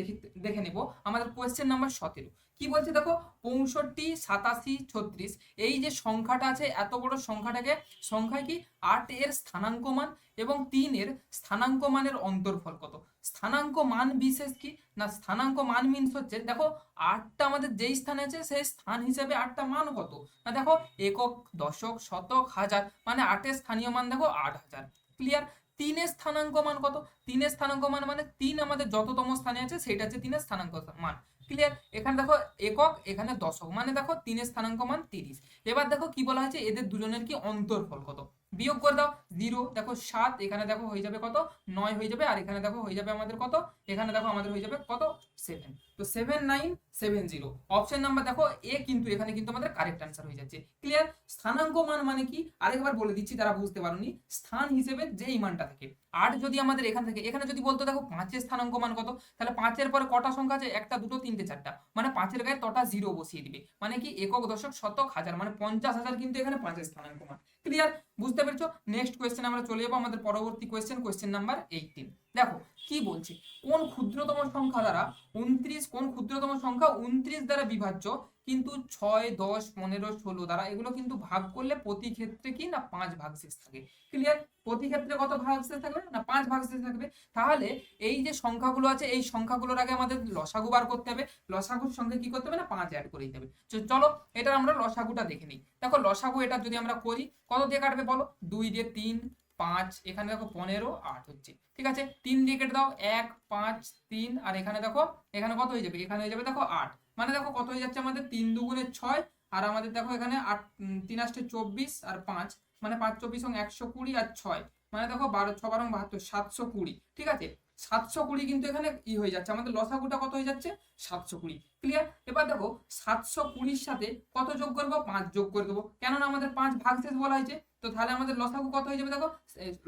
দেখে নেব। আমাদের কোয়েশ্চেন নাম্বার 17। কি বলছে দেখো? 65 87 36 এই যে সংখ্যাটা আছে, এত বড় সংখ্যাটাকে সংখ্যায় কি 8 এর স্থানাঙ্ক মান এবং 3 এর স্থানাঙ্ক মানের অন্তরফল কত? স্থানাঙ্ক মান বিশেষ কি না? স্থানাঙ্ক মান মিনস হচ্ছে দেখো 8টা আমাদের যেই স্থানে আছে সেই স্থান হিসেবে 8টা মান কত না, দেখো একক দশক শতক হাজার, মানে 8 এর স্থানীয় মান দেখো 8000। ক্লিয়ার? 3 এর স্থানাঙ্ক মান কত? 3 এর স্থানাঙ্ক মান মানে 3 আমাদের যততম স্থানে আছে সেটা হচ্ছে 3 এর স্থানাঙ্ক মান। ক্লিয়ার? এখানে দেখো একক, এখানে দশক, মানে দেখো 3 এর স্থানাঙ্ক মান 30। এবার দেখো কি বলা হয়েছে? এদের দুজনের কি অন্তরফল কত? বিয়োগ করে দাও। 0 দেখো 7, এখানে দেখো হয়ে যাবে কত? 9 হয়ে যাবে, আর এখানে দেখো হয়ে যাবে আমাদের কত? এখানে দেখো আমাদের হয়ে যাবে কত? 7। তো 7970 অপশন নাম্বার দেখো এ কিন্তু এখানে কিন্তু আমাদের কারেক্ট আনসার হয়ে যাচ্ছে। ক্লিয়ার? স্থানাঙ্ক মান মানে কি আরেকবার বলে দিচ্ছি যারা বুঝতে পারোনি। স্থান হিসেবে যেই মানটা থাকে, 8 যদি আমাদের এখান থেকে এখানে যদি বলতো দেখো 5 এর স্থানাঙ্ক মান কত, তাহলে 5 এর পরে কটা সংখ্যা আছে? 1টা 2টো 3টে 4টা, মানে 5 এর গায়ে তটা 0 বসিয়ে দিবে, মানে কি একক দশক শতক হাজার, মানে 50,000 কিন্তু এখানে 5 এর স্থানাঙ্ক মান। ক্লিয়ার? বুঝতে পেরেছো? নেক্সট কোয়েশ্চেন আমরা চলে যাবো আমাদের পরবর্তী কোয়েশ্চেন, কোয়েশ্চেন নাম্বার 18। দেখো কি বলছে? কোন ক্ষুদ্রতম সংখ্যা দ্বারা 29, কোন ক্ষুদ্রতম সংখ্যা 29 দ্বারা বিভাজ্য কিন্তু 6 10 15 16 দ্বারা এগুলো কিন্তু ভাগ করলে প্রতি ক্ষেত্রে কি না 5 ভাগশেষ থাকে। ক্লিয়ার? প্রতি ক্ষেত্রে কত ভাগশেষ থাকবে না 5 ভাগশেষ থাকবে। তাহলে এই যে সংখ্যাগুলো আছে এই সংখ্যাগুলোর আগে আমাদের লসাগু বার করতে হবে। লসাগুর সঙ্গে কি করতে হবে না 5 অ্যাড করে দিতে হবে। চলো এটা আমরা লসাগুটা দেখে নিই। দেখো লসাগু এটা যদি আমরা করি কত দিয়ে কাটবে বলো? 2 দিয়ে 3 5, এখানে দেখো 15 8 হচ্ছে। ঠিক আছে, 3 দিয়ে কেটে দাও, 1 5 3, আর এখানে দেখো এখানে কত হয়ে যাবে? এখানে হয়ে যাবে দেখো 8, মানে দেখো কত হয়ে যাচ্ছে আমাদের? 3 2 6, আর আমাদের দেখো এখানে 8 3 8 24 আর 5, মানে 5 24 120 আর 6, মানে দেখো 12 6 12 72 720। ঠিক আছে, 720 কিন্তু এখানে হয়ে যাচ্ছে, আমাদের লসাগুটা কত হয়ে যাচ্ছে 720। ক্লিয়ার? এবার দেখো 720 সাথে কত যোগ করবো, 5 যোগ করে দেবো, কেননা আমাদের 5 ভাগশেষ বলা হয়েছে। তো তাহলে আমাদের লসাগু কত হয়ে যাবে, দেখো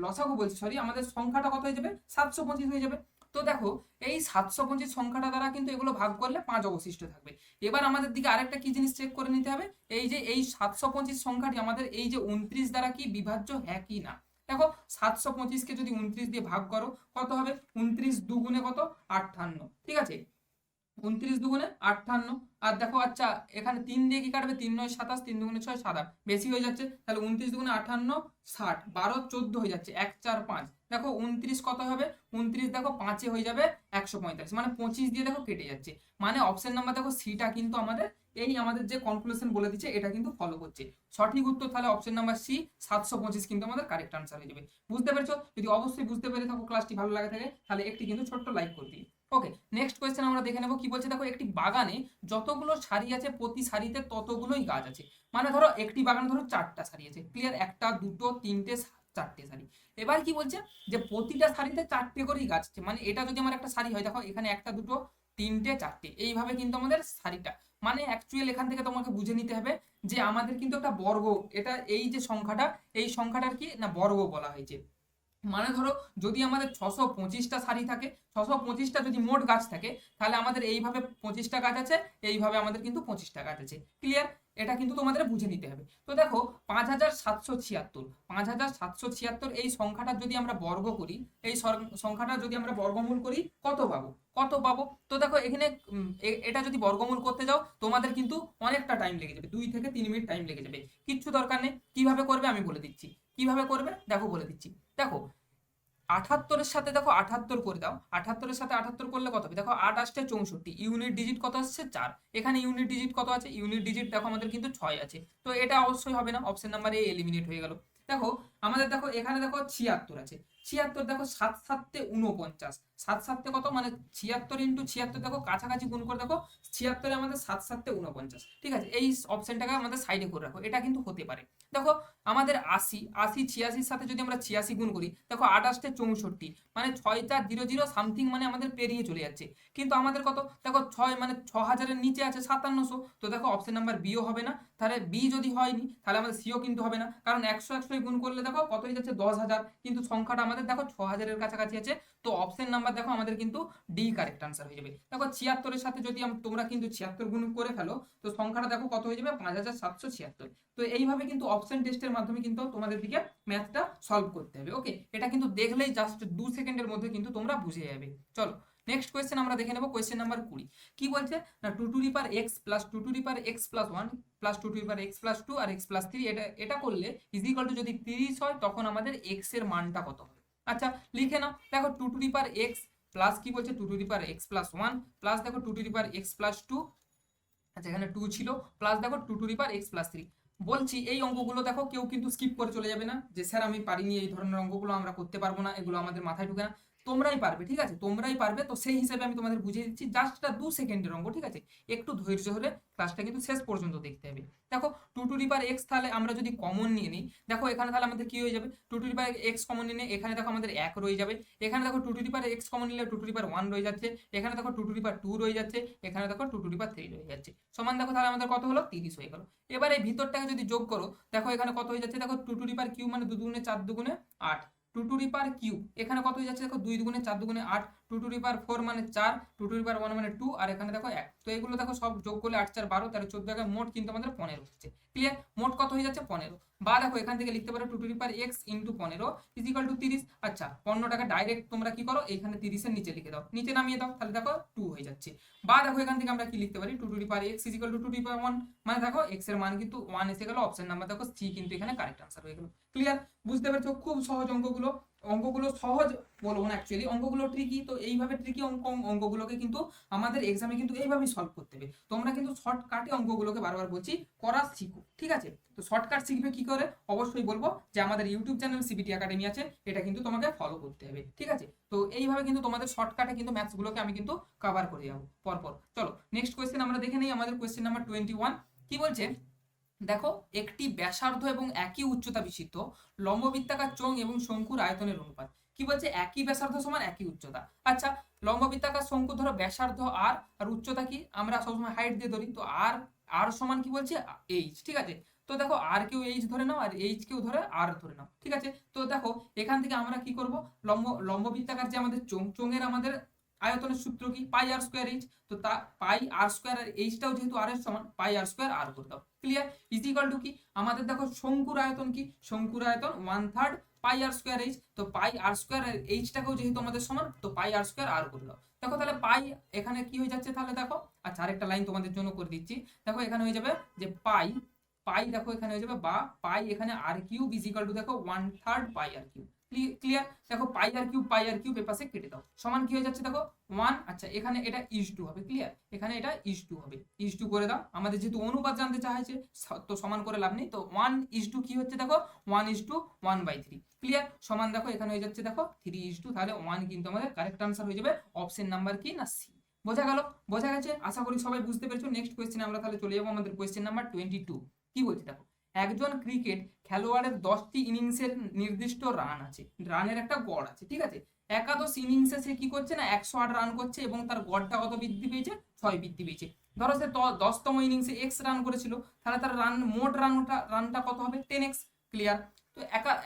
লসাগু বলছি সরি, আমাদের সংখ্যাটা কত হয়ে যাবে 725 হয়ে যাবে। তো দেখো এই 725 সংখ্যাটা দ্বারা কিন্তু এগুলো ভাগ করলে 5 অবশিষ্ট থাকবে। এবার আমাদের দিকে আরেকটা কি জিনিস চেক করে নিতে হবে, এই যে এই 725 সংখ্যাটি আমাদের এই যে 29 দ্বারা কি বিভাজ্য হ্যাঁ কি না। দেখো 725কে যদি 29 দিয়ে ভাগ করো কত হবে, 29 দুগুণে কত 58, ঠিক আছে, 29 দুগুণে 58। আর দেখো আচ্ছা এখানে 3 দিয়ে কি কাটবে, 3 9 27, 3 দুগুণে 6 7 বেশি হয়ে যাচ্ছে, তাহলে 29 দুগুণে 58 60, 12 14 হয়ে যাচ্ছে, 1 4 5। দেখো 29 কত হবে, 29 দেখো 5 হয়ে যাবে 145, মানে 25 দিয়ে দেখো কেটে যাচ্ছে। মানে অপশন নাম্বার দেখো সিটা কিন্তু আমাদের এই আমাদের যে কনক্লুশন বলে দিচ্ছে এটা কিন্তু ফলো করছে। সঠিক উত্তর তাহলে অপশন নাম্বার সি 725 কিন্তু আমাদের কারেক্ট আনসার হয়ে যাবে। বুঝতে পেরেছো? যদি অবশ্যই বুঝতে পেরে থাকো, ক্লাসটি ভালো লাগে থাকে, তাহলে একটি কিন্তু ছোট্ট লাইক করে দিই। ওকে, নেক্সট কোয়েশ্চেন আমরা দেখে নেব কি বলছে। দেখো একটি বাগানে যতগুলো সারি আছে প্রতি সারিতে ততগুলোই গাছ আছে। মানে ধরো একটি বাগানে ধরো 4টা সারি আছে। ক্লিয়ার? 1টা 2টো 3টে 4টে সারি। এবার কি বলছে যে প্রতিটা সারিতে 4টে করেই গাছ আছে। মানে এটা যদি আমার একটা সারি হয়, দেখো এখানে 1টা 2টো 3টে 4টে, এইভাবে কিন্তু আমাদের সারিটা, মানে অ্যাকচুয়াল এখান থেকে তোমাকে বুঝে নিতে হবে যে আমাদের কিন্তু একটা বর্গ, এটা এই যে সংখ্যাটা, এই সংখ্যাটার কি না বর্গ বলা হয়েছে। মানে ধরো যদি আমাদের 625টা সারি থাকে, 625টা যদি মোট গাছ থাকে, তাহলে আমাদের এইভাবে 25টা গাছ আছে, এইভাবে আমাদের কিন্তু 25টা গাছ আছে। ক্লিয়ার? এটা কিন্তু তোমাদের বুঝে নিতে হবে। তো দেখো 5776, 5776 এই সংখ্যাটা যদি আমরা বর্গ করি, এই সংখ্যাটা যদি আমরা বর্গমূল করি কত পাবো, কত পাবো। তো দেখো এখানে এটা যদি বর্গমূল করতে যাও তোমাদের কিন্তু অনেকটা টাইম লেগে যাবে, 2 থেকে 3 মিনিট টাইম লেগে যাবে। কিচ্ছু দরকার নেই, কিভাবে করবে আমি বলে দিচ্ছি। কিভাবে করবে দেখো বলে দিচ্ছি। দেখো 78-এর সাথে দেখো 78 করে দাও, 78-এর সাথে 78 করলে কত হবে, দেখো 8 আসছে 64, ইউনিট ডিজিট কত আসছে 4, এখানে ইউনিট ডিজিট কত আছে, ইউনিট ডিজিট দেখো আমাদের কিন্তু 6 আছে। তো এটা অবশ্যই হবে না, অপশন নাম্বার এ এলিমিনেট হয়ে গেল। দেখো আমাদের দেখো এখানে দেখো 76 আছে, 76 দেখো 7 7 49, 7 7 কত মানে 76 ইন্টু 76, দেখো কাছাকাছি গুণ করে দেখো 76 আমাদের 7 7 49, ঠিক আছে। এই অপশনটাকে আমাদের সাইডে করে রাখো, এটা কিন্তু হতে পারে। দেখো আমাদের 80 86 সাথে যদি আমরা 86 গুণ করি, দেখো 8 আসছে 64, মানে 6400 সামথিং, মানে আমাদের পেরিয়ে চলে যাচ্ছে। কিন্তু আমাদের কত দেখো 6 মানে 6000-এর নিচে আছে 5700। তো দেখো অপশন নাম্বার বিও হবে না, তাহলে বি যদি হয়নি তাহলে আমাদের সিও কিন্তু হবে না, কারণ 100 100 গুণ করলে দেখো কত হয়ে যাচ্ছে 10,000, কিন্তু সংখ্যাটা আমাদের দেখো 6000-এর কাছাকাছি আছে। তো অপশন নাম্বার দেখো আমাদের কিন্তু ডি কারেক্ট আনসার হয়ে যাবে। দেখো 76-এর সাথে যদি তোমরা কিন্তু 76 গুণ করে ফেলো, তো সংখ্যাটা দেখো কত হয়ে যাবে 5776। তো এইভাবে কিন্তু অপশন টেস্টের মাধ্যমে কিন্তু তোমাদের দিকে ম্যাথটা সলভ করতে হবে। ওকে, এটা কিন্তু দেখলেই জাস্ট 2 সেকেন্ডের মধ্যে কিন্তু তোমরা বুঝে যাবে। চলো নেক্সট কোয়েশ্চেন আমরা দেখে নেব, কোয়েশ্চেন নাম্বার 20। কি বলছে না 2 to the power x plus 2 to the power x plus 1 plus 2 to the power x plus 2 আর x প্লাস 3, এটা করলে ইজ ইকুয়াল টু যদি 30 হয় তখন আমাদের x এর মানটা কত হবে। আচ্ছা লিখে নাও, দেখো 2 to the power x plus কি বলছে 2 to the power x plus 1 plus দেখো 2 to the power x plus 2, আচ্ছা এখানে 2 ছিল, প্লাস দেখো 2 to the power x plus 3। বলছি এই অঙ্কগুলো দেখো কেউ কিন্তু স্কিপ করে চলে যাবে না, যে স্যার আমি পারিনি, এই ধরনের অঙ্কগুলো আমরা করতে পারবো না, এগুলো আমাদের মাথায় ঢুকে না। তোমরাই পারবে, ঠিক আছে, তোমরাই পারবে। তো সেই হিসেবে আমি তোমাদের বুঝিয়ে দিচ্ছি, জাস্ট এটা 2 সেকেন্ডের অঙ্ক, ঠিক আছে। একটু ধৈর্য ধরে ক্লাসটা কিন্তু শেষ পর্যন্ত দেখতে হবে। দেখো 2 টু দি পাওয়ার x তাহলে আমরা যদি কমন নিয়ে নিই, দেখো এখানে তাহলে আমাদের কি হয়ে যাবে 2 to the power x common নিয়ে এখানে দেখো আমাদের 1 রয়ে যাবে। এখানে দেখো 2 to the power x common নিলে 2 টু দি পাওয়ার 1 রয়ে যাচ্ছে। এখানে দেখো 2 টু দি পাওয়ার 2 রয়ে যাচ্ছে। এখানে দেখো 2 টু দি পাওয়ার 3 রয়ে যাচ্ছে। সমান দেখো তাহলে আমাদের কত হলো 30 হয়ে গেল। এবার এই ভিতরটাকে যদি যোগ করো, দেখো এখানে কত হয়ে যাচ্ছে, দেখো 2 টু দি পাওয়ার কিউব মানে 2 দুগুণে 4 দুগুণে 8, 2 টু দি পাওয়ার কিউব এখানে কত হয়ে যাচ্ছে, দেখো 2 দুগুণে 4 দুগুণে 8, 2 টু দি পাওয়ার 4 মানে 4, 2 টু দি পাওয়ার 1 মানে 2, আর এখানে দেখো 1। তো এগুলো দেখো সব যোগ করলে 8 4 12 13 14 এর মোট কিন্তু আমাদের 15 হচ্ছে। ক্লিয়ার? মোট কত হয়ে যাচ্ছে 15। বা দেখো এখান থেকে লিখতে পারো 2 to the power x into 15 is equal two 30। আচ্ছা 15টাকে ডাইরেক্ট তোমরা কি করো, এখানে 30 এর নিচে লিখে দাও, নিচে নামিয়ে দাও, তাহলে দেখো 2 হয়ে যাচ্ছে। বা দেখো এখান থেকে আমরা কি লিখতে পারি 2 to the power x is equal to 2 to the power 1, মানে দেখো x এর মান কিন্তু 1 এসে গেল। অপশন নাম্বার দেখো সি কিন্তু এখানে কারেক্ট আনসার হয়ে গেল। ক্লিয়ার? বুঝতে পেরেছো? খুব সহজ অঙ্কগুলো, অঙ্কগুলো সহজ বলবো না অ্যাকচুয়ালি, অঙ্কগুলো ট্রিকি। তো এইভাবে ট্রিকি অঙ্কগুলোকে কিন্তু আমাদের এক্সামে কিন্তু এইভাবেই সলভ করতে হবে। তোমরা কিন্তু শর্টকাটে অঙ্কগুলোকে বারবার বলছি করা শিখো, ঠিক আছে। তো শর্টকাট শিখবে কি করে, অবশ্যই বলবো যে আমাদের ইউটিউব চ্যানেল সিবিটি একাডেমি আছে, এটা কিন্তু তোমাকে ফলো করতে হবে, ঠিক আছে। তো এইভাবে কিন্তু তোমাদের শর্টকাটে কিন্তু ম্যাথসগুলোকে আমি কিন্তু কভার করে যাবো পরপর। চলো নেক্সট কোয়েশ্চেন আমরা দেখে নিই, আমাদের কোয়েশ্চেন নাম্বার 21। কি বলছে দেখো একটি ব্যাসার্ধ এবং একই উচ্চতা বিশিষ্ট লম্ববৃত্তাকার চোঙ এবং শঙ্কুর আয়তনের অনুপাত। কি বলছে একই ব্যাসার্ধ সমান একই উচ্চতা। আচ্ছা, লম্ব বৃত্তাকার শঙ্কু ধরো ব্যাসার্ধ আর আর উচ্চতা কি আমরা সবসময় হাইট দিয়ে ধরি, তো আর আর সমান কি বলছে এইচ, ঠিক আছে। তো দেখো আর কেউ এইচ ধরে নাও আর এইচ কেউ ধরে আর ধরে নাও, ঠিক আছে। তো দেখো এখান থেকে আমরা কি করব, লম্ব বৃত্তাকার যে আমাদের চোঙের আমাদের আয়তনের সূত্র কি পাই আর স্কয়ার এইচ, তো তা পাই আর স্কয়ার আর এইচটাও যেহেতু আর এর সমান পাই আর স্কয়ার আর করে দাও, ক্লিয়ার। ইজ ইকুয়াল টু কি আমাদের দেখো শঙ্কুর আয়তন কি, শঙ্কুর আয়তন 1/3 পাই আর স্কয়ার এইচ, তো পাই আর স্কয়ার আর এইচটাকেও যেহেতু আমাদের সমান তো পাই আর স্কয়ার আর করে দাও। দেখো তাহলে পাই এখানে কি হয়ে যাচ্ছে তাহলে দেখো, আচ্ছা আরেকটা লাইন তোমাদের জন্য করে দিচ্ছি। দেখো এখানে হয়ে যাবে যে পাই পাই দেখো এখানে হয়ে যাবে বা পাই এখানে আর কিউব ইজ ইকুয়াল টু দেখো 1/3 পাই আর কিউব, ক্লিয়ার। দেখো পাই আর কিউব এপাশে কেটে দাও, সমান কি হয়ে যাচ্ছে দেখো 1। আচ্ছা এখানে এটা ইজ টু হবে, ক্লিয়ার, এখানে এটা ইজ টু হবে, ইজ টু করে দাও। আমাদের যেহেতু অনুপাত জানতে চাইছে তো সমান করে লাভ নেই, তো 1:2 কি হচ্ছে দেখো 1:1/3, ক্লিয়ার। সমান দেখো এখানে হয়ে যাচ্ছে দেখো 3:2, তাহলে 1 কিন্তু আমাদের কারেক্ট আনসার হয়ে যাবে অপশন নাম্বার কি না সি। বোঝা গেল, বোঝা গেছে, আশা করি সবাই বুঝতে পেরেছো। নেক্সট কোয়েশ্চেনে আমরা তাহলে চলে যাবো আমাদের কোয়েশ্চেন নাম্বার 22। কি বলছে দেখো, একজন ক্রিকেট খেলোয়াড়ের 10টি ইনিংসের নির্দিষ্ট রান আছে, রানের একটা গড় আছে, ঠিক আছে। একাদশ ইনিংসে সে কি করছে না 108 রান করছে এবং তার গড়টা কত বৃদ্ধি পেয়েছে 6 বৃদ্ধি পেয়েছে। ধরো সে 10তম ইনিংসে এক্স রান করেছিল, তাহলে তার মোট রানটা কত হবে 10x, ক্লিয়ার। তো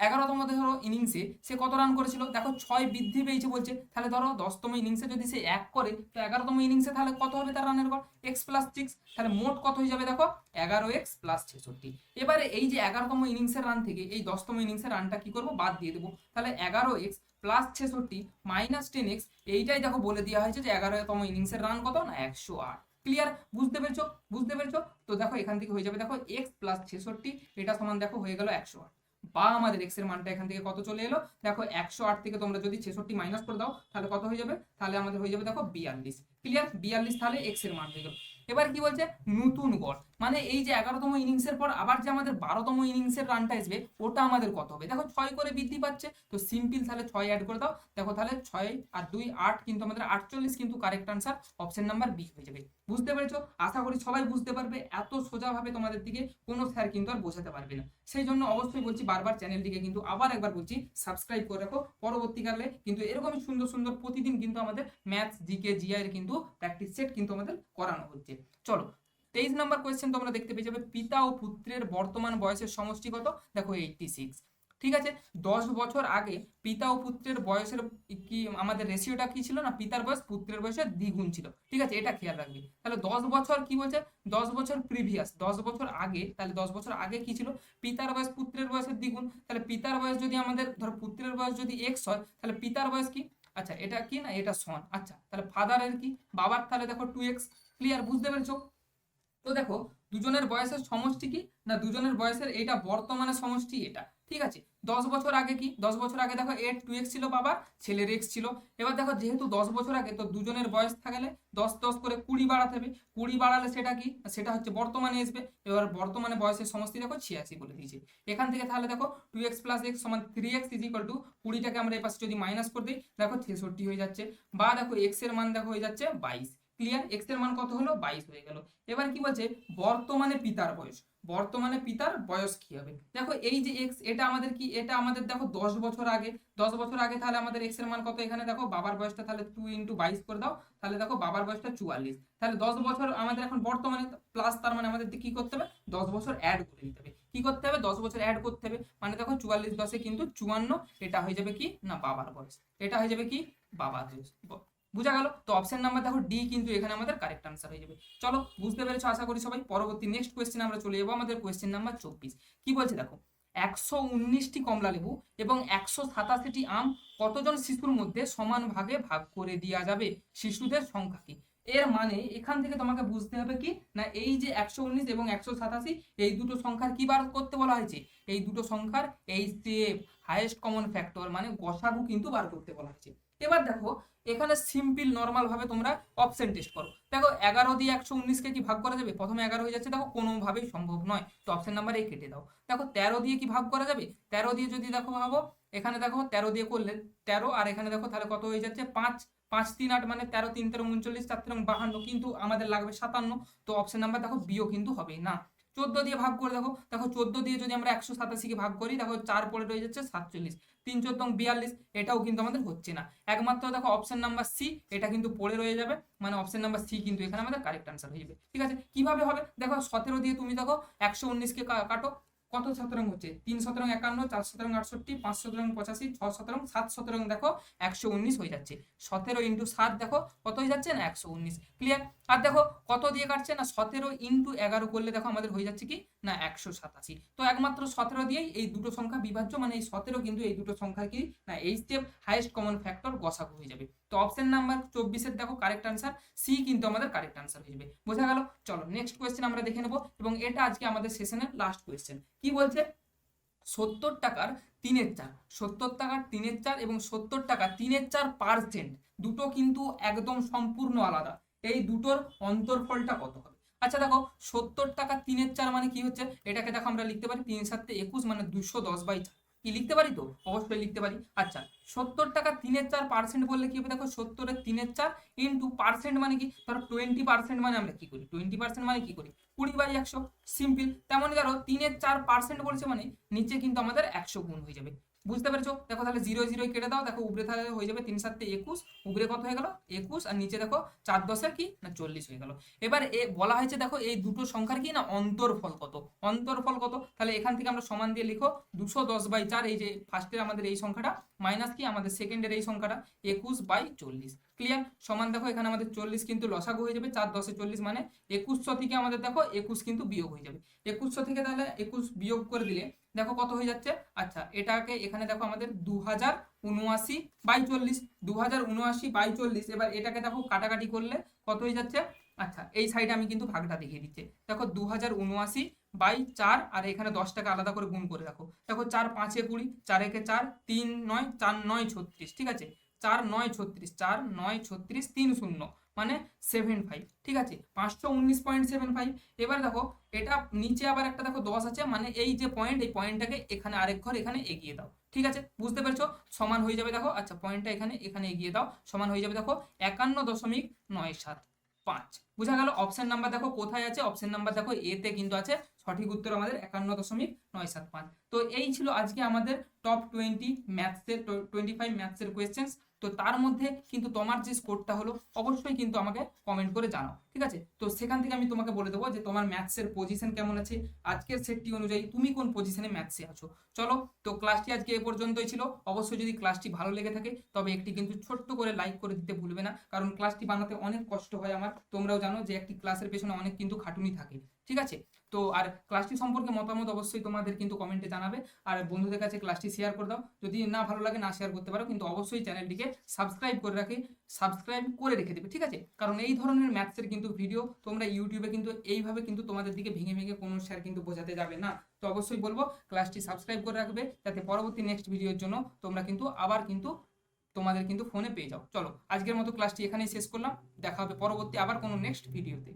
11তম ধরো ইনিংসে সে কত রান করেছিল দেখো 6 বৃদ্ধি পেয়েছে বলছে, তাহলে ধরো 10তম ইনিংসে যদি সে 1 করে তো 11তম ইনিংসে তাহলে কত হবে তার রানের গড় x + 6, তাহলে মোট কত হয়ে যাবে দেখো 11x + 66। এবারে এই যে 11তম ইনিংসের রান থেকে এই 10তম ইনিংসের রানটা কি করব বাদ দিয়ে দেবো, তাহলে 11x + 66 - 10x, এইটাই দেখো বলে দেওয়া হয়েছে যে 11তম ইনিংসের রান কত না 108, ক্লিয়ার। বুঝতে পেরেছো, বুঝতে পেরেছো। তো দেখো এখান থেকে হয়ে যাবে দেখো x + 66 এটা সমান দেখো হয়ে গেল 108, বা আমাদের x এর মানটা এখান থেকে কত চলে এলো দেখো 108 থেকে তোমরা যদি 66 মাইনাস করে দাও তাহলে কত হয়ে যাবে, তাহলে আমাদের হয়ে যাবে দেখো 42, ক্লিয়ার। 42 তাহলে x এর মান হয়ে গেল। এবার কি বলছে নতুন গড়, মানে এই যে 11তম ইনিংসের পর আবার যে আমাদের 12তম ইনিংসের রানটা আসবে ওটা আমাদের কত হবে দেখো 6 করে বৃদ্ধি পাচ্ছে, তো সিম্পল তাহলে 6 অ্যাড করে দাও। দেখো তাহলে 6 আর 2 8 কিন্তু আমাদের 48 কিন্তু correct answer option number B হয়ে যাবে। বুঝতে পেরেছো, আশা করি সবাই বুঝতে পারবে, এত সোজাভাবে তোমাদের দিকে কোনো স্যার কিন্তু আর বোঝাতে পারবে না। সেই জন্য অবশ্যই বলছি বারবার চ্যানেলটিকে কিন্তু আবার একবার বলছি সাবস্ক্রাইব করে রাখো, পরবর্তীকালে কিন্তু এরকমই সুন্দর সুন্দর প্রতিদিন কিন্তু আমাদের ম্যাথস জিকে জিআই এর কিন্তু প্র্যাকটিস সেট কিন্তু আমাদের করানো হচ্ছে। চলো 23 নম্বর কোয়েশ্চেন তোমরা দেখতে পেয়ে যাবে, পিতা ও পুত্রের বর্তমান বয়সের সমষ্টি কত দেখো 86, ঠিক আছে। 10 বছর আগে পিতা ও পুত্রের বয়সের কি আমাদের রেশিওটা কি ছিল না পিতার বয়স পুত্রের বয়সের দ্বিগুণ ছিল, ঠিক আছে, এটা খেয়াল রাখবি। তাহলে 10 বছর কি বলছে 10 বছর প্রিভিয়াস 10 বছর আগে, তাহলে 10 বছর আগে কি ছিল পিতার বয়স পুত্রের বয়সের দ্বিগুণ, তাহলে পিতার বয়স যদি আমাদের ধরো পুত্রের বয়স যদি x হয় তাহলে পিতার বয়স কি, আচ্ছা এটা কি না এটা সন, আচ্ছা তাহলে ফাদারের কি বাবার, তাহলে দেখো 2x, ক্লিয়ার। বুঝতে পেরেছো। তো দেখো দুজনের বয়সের সমষ্টি কি না দুজনের বয়সের এটা বর্তমানে সমষ্টি এটা, ঠিক আছে। 10 বছর আগে কি 10 বছর আগে দেখো এর 2x ছিল বাবার, ছেলের x ছিল। এবার দেখো যেহেতু 10 বছর আগে তো দুজনের বয়স থাকলে 10 10 করে 20 বাড়াতে হবে, 20 বাড়ালে সেটা কি সেটা হচ্ছে বর্তমানে আসবে। এবার বর্তমানে বয়সের সমষ্টি দেখো 86 বলে দিয়েছে। এখান থেকে তাহলে দেখো 2x + x = 3x = 20টাকে আমরা এই পাশে যদি মাইনাস করে দিই দেখো 63 হয়ে যাচ্ছে, বা দেখো x এর মান দেখো হয়ে যাচ্ছে 22, ক্লিয়ার। x এর মান কত হলো 22 হয়ে গেল। এবার কি বলছে বর্তমানে পিতার বয়স, বর্তমানে পিতার বয়স কি হবে দেখো এই যে x এটা আমাদের কি এটা আমাদের দেখো 10 বছর আগে, 10 বছর আগে তাহলে আমাদের x এর মান কত এখানে দেখো বাবার বয়সটা তাহলে 2 × 22 করে দাও, তাহলে দেখো বাবার বয়সটা 44, তাহলে 10 বছর আমাদের এখন বর্তমানে প্লাস, তার মানে আমাদের কি করতে হবে 10 বছর অ্যাড করে দিতে হবে, কি করতে হবে 10 বছর অ্যাড করতে হবে, মানে দেখো 44 10 কিন্তু 54, এটা হয়ে যাবে কি না বাবার বয়স, এটা হয়ে যাবে কি বাবার বয়স। বুঝা গেল। তো অপশন নাম্বার দেখো ডি কিন্তু এখানে আমাদের কারেক্ট আনসার হয়ে যাবে। চলো বুঝতে পেরেছো আশা করি সবাই। পরবর্তী নেক্সট কোয়েশ্চেন আমরা চলে যাবো আমাদের কোয়েশ্চেন নাম্বার 24। কি বলছে দেখো 119টি কমলা লেবু এবং 187টি আম কতজন শিশুর মধ্যে সমান ভাগে ভাগ করে দেওয়া যাবে, শিশুদের সংখ্যা কি। এর মানে এখান থেকে তোমাকে বুঝতে হবে কি না এই যে 119 এবং 187 এই দুটো সংখ্যার কি বার করতে বলা হয়েছে, এই দুটো সংখ্যার HCF হাইয়েস্ট কমন ফ্যাক্টর মানে গসাগু কিন্তু বার করতে বলা হয়েছে। এবার দেখো এখানে সিম্পল নর্মাল ভাবে তোমরা অপশন টেস্ট করো। দেখো 11 দিয়ে 119কে কি ভাগ করা যাবে, প্রথমে 11 হয়ে যাচ্ছে দেখো কোনোভাবেই সম্ভব নয়, তো অপশন নাম্বার এই কেটে দাও। দেখো 13 দিয়ে কি ভাগ করা যাবে, 13 দিয়ে যদি দেখো ভাবো এখানে দেখো 13 দিয়ে করলে 13 আর এখানে দেখো তাহলে কত হয়ে যাচ্ছে 5 5 3 8 মানে 13 3 13 39 4 3 52, কিন্তু আমাদের লাগবে 57, তো অপশন নাম্বার দেখো বিও কিন্তু হবে না। 14 দিয়ে ভাগ করে দেখো, 14 দিয়ে যদি আমরা 187কে ভাগ করি, দেখো 4 পড়ে রয়ে যাচ্ছে 47, 3 14 42, এটাও কিন্তু আমাদের হচ্ছে না। একমাত্র দেখো অপশন নাম্বার সি, এটা কিন্তু পড়ে রয়ে যাবে, মানে অপশন নাম্বার সি কিন্তু এখানে আমাদের কারেক্ট আনসার হয়ে যাবে। ঠিক আছে, কিভাবে হবে দেখো, 17 দিয়ে তুমি দেখো 119কে কাটো, কত শতরং হচ্ছে, 3 শতরং 51, 4 শতরং 68, 5 শতরং 85, 6 শতরং 7 শতরং দেখো 119 হয়ে যাচ্ছে। 17 ইন্টু 7 দেখো কত হয়ে যাচ্ছে না 119। ক্লিয়ার? আর দেখো কত দিয়ে কাটছে না 17 ইন্টু 11 করলে দেখো আমাদের হয়ে যাচ্ছে কি না 187। তো একমাত্র 17 দিয়েই এই দুটো সংখ্যা বিভাজ্য, মানে এই 17 কিন্তু এই দুটো সংখ্যা কি না এই স্টেপ হাইয়েস্ট কমন ফ্যাক্টর গসাগু হয়ে যাবে। তো অপশন নাম্বার 24 এর দেখো কারেক্ট আনসার সি কিন্তু আমাদের কারেক্ট আনসার হয়ে যাবে। বোঝা গেল? চলো নেক্সট কোয়েশ্চেন আমরা দেখে নেব, এবং এটা আজকে আমাদের সেশনের লাস্ট কোয়েশ্চেন। কি বলছে? 70 টাকার 3/4, 70 টাকার 3/4 এবং 70 টাকা 3/4%, দুটো কিন্তু একদম সম্পূর্ণ আলাদা। এই দুটোর অন্তরফলটা কত হবে? আচ্ছা দেখো, 70 টাকা 3/4 মানে কি হচ্ছে, এটাকে দেখো আমরা লিখতে পারি 3 7 21, মানে 210/4। কি লিখতে পারি? তো অবশ্যই লিখতে পারি। আচ্ছা, 70 টাকা 3/4% বললে কি হবে দেখো, 70-এর 3/4 ইন্টু পার্সেন্ট মানে কি, ধরো 20%, মানে আমরা কি করি 20% মানে কি করি 20/100, সিম্পল। তেমনই ধরো 3/4% বলছে মানে নিচে কিন্তু আমাদের 100 গুণ হয়ে যাবে। বুঝতে পেরেছো? দেখো তাহলে 0 0 কেটে দাও, দেখো উপরে তাহলে হয়ে যাবে 3 7 21, উপরে কত হয়ে গেল 21, আর নিচে দেখো 4 10 কি না 40 হয়ে গেল। এবার বলা হয়েছে দেখো এই দুটো সংখ্যার কি না অন্তরফল কত, অন্তরফল কত, তাহলে এখান থেকে আমরা সমান দিয়ে লিখো 210/4, এই যে ফার্স্টের আমাদের এই সংখ্যাটা মাইনাস কি আমাদের সেকেন্ডের এই সংখ্যাটা 21/40। ক্লিয়ার? সমান দেখো এখানে আমাদের 40 কিন্তু লসাগু হয়ে যাবে, 4 10 40, মানে 2100 থেকে আমাদের দেখো 21 কিন্তু বিয়োগ হয়ে যাবে। 2100 থেকে তাহলে 21 বিয়োগ করে দিলে দেখো কত হয়ে যাচ্ছে। আচ্ছা, এটাকে এখানে দেখো আমাদের 2079/40, 2079/40। এবার এটাকে দেখো কাটাকাটি করলে কত হয়ে যাচ্ছে। আচ্ছা, এই সাইডে আমি কিন্তু ভাগটা দেখিয়ে দিচ্ছি। দেখো 2079/4, আর এখানে 10 টাকা আলাদা করে গুণ করে রাখো। দেখো 4 5 20, 4 1 4, 3 9, 4 9 36। ঠিক আছে, 4 9 36, 4 9 36, 3 0, মানে 75। ঠিক আছে, 519.75। এবার দেখো এটা নিচে আবার একটা দেখো 10 আছে, মানে এই যে পয়েন্ট, এই পয়েন্টটাকে এখানে আরেক ঘর এখানে এগিয়ে দাও। ঠিক আছে, বুঝতে পেরেছো? সমান হয়ে যাবে দেখো, আচ্ছা পয়েন্টটা এখানে এখানে এগিয়ে দাও, সমান হয়ে যাবে দেখো 51.975। বুঝা গেল? অপশন নাম্বার দেখো কোথায় আছে, অপশন নাম্বার দেখো এ তে কিন্তু আছে। সঠিক উত্তর আমাদের 51.975। তো এই ছিল আজকে আমাদের টপ 20 ম্যাথসের 25 ম্যাথসের কোয়েশ্চেন্স। তো তার মধ্যে কিন্তু তোমার যে স্কোরটা হলো অবশ্যই কিন্তু আমাকে কমেন্ট করে জানাও। ঠিক আছে, তো সেখান থেকে আমি তোমাকে বলে দেবো যে তোমার ম্যাথসের পজিশন কেমন আছে, আজকের সেটটি অনুযায়ী তুমি কোন পজিশনে ম্যাথসে আছো। চলো, তো ক্লাসটি আজকে এ পর্যন্তই ছিল। অবশ্যই যদি ক্লাসটি ভালো লেগে থাকে তবে একটি কিন্তু ছোট্ট করে লাইক করে দিতে ভুলবে না, কারণ ক্লাসটি বানাতে অনেক কষ্ট হয় আমার। তোমরাও জানো যে একটি ক্লাসের পেছনে অনেক কিন্তু খাটুনি থাকে। ঠিক আছে, তো আর ক্লাসটি সম্পর্কে মতামত অবশ্যই তোমাদের কিন্তু কমেন্টে জানাবে, আর বন্ধুদের কাছে ক্লাসটি শেয়ার করে দাও। যদি না ভালো লাগে না শেয়ার করতে পারো, কিন্তু অবশ্যই চ্যানেলটিকে সাবস্ক্রাইব করে রেখে দেবে। ঠিক আছে, কারণ এই ধরনের ম্যাথসের কিন্তু ভিডিও তোমরা ইউটিউবে কিন্তু এইভাবে কিন্তু তোমাদের দিকে ভেঙে ভেঙে কোনো স্যার কিন্তু বোঝাতে যাবে না। তো অবশ্যই বলবো ক্লাসটি সাবস্ক্রাইব করে রাখবে, যাতে পরবর্তী নেক্সট ভিডিওর জন্য তোমরা কিন্তু আবার কিন্তু তোমাদের কিন্তু ফোনে পেয়ে যাও। চলো, আজকের মতো ক্লাসটি এখানেই শেষ করলাম, দেখা হবে পরবর্তী আবার কোনো নেক্সট ভিডিওতে।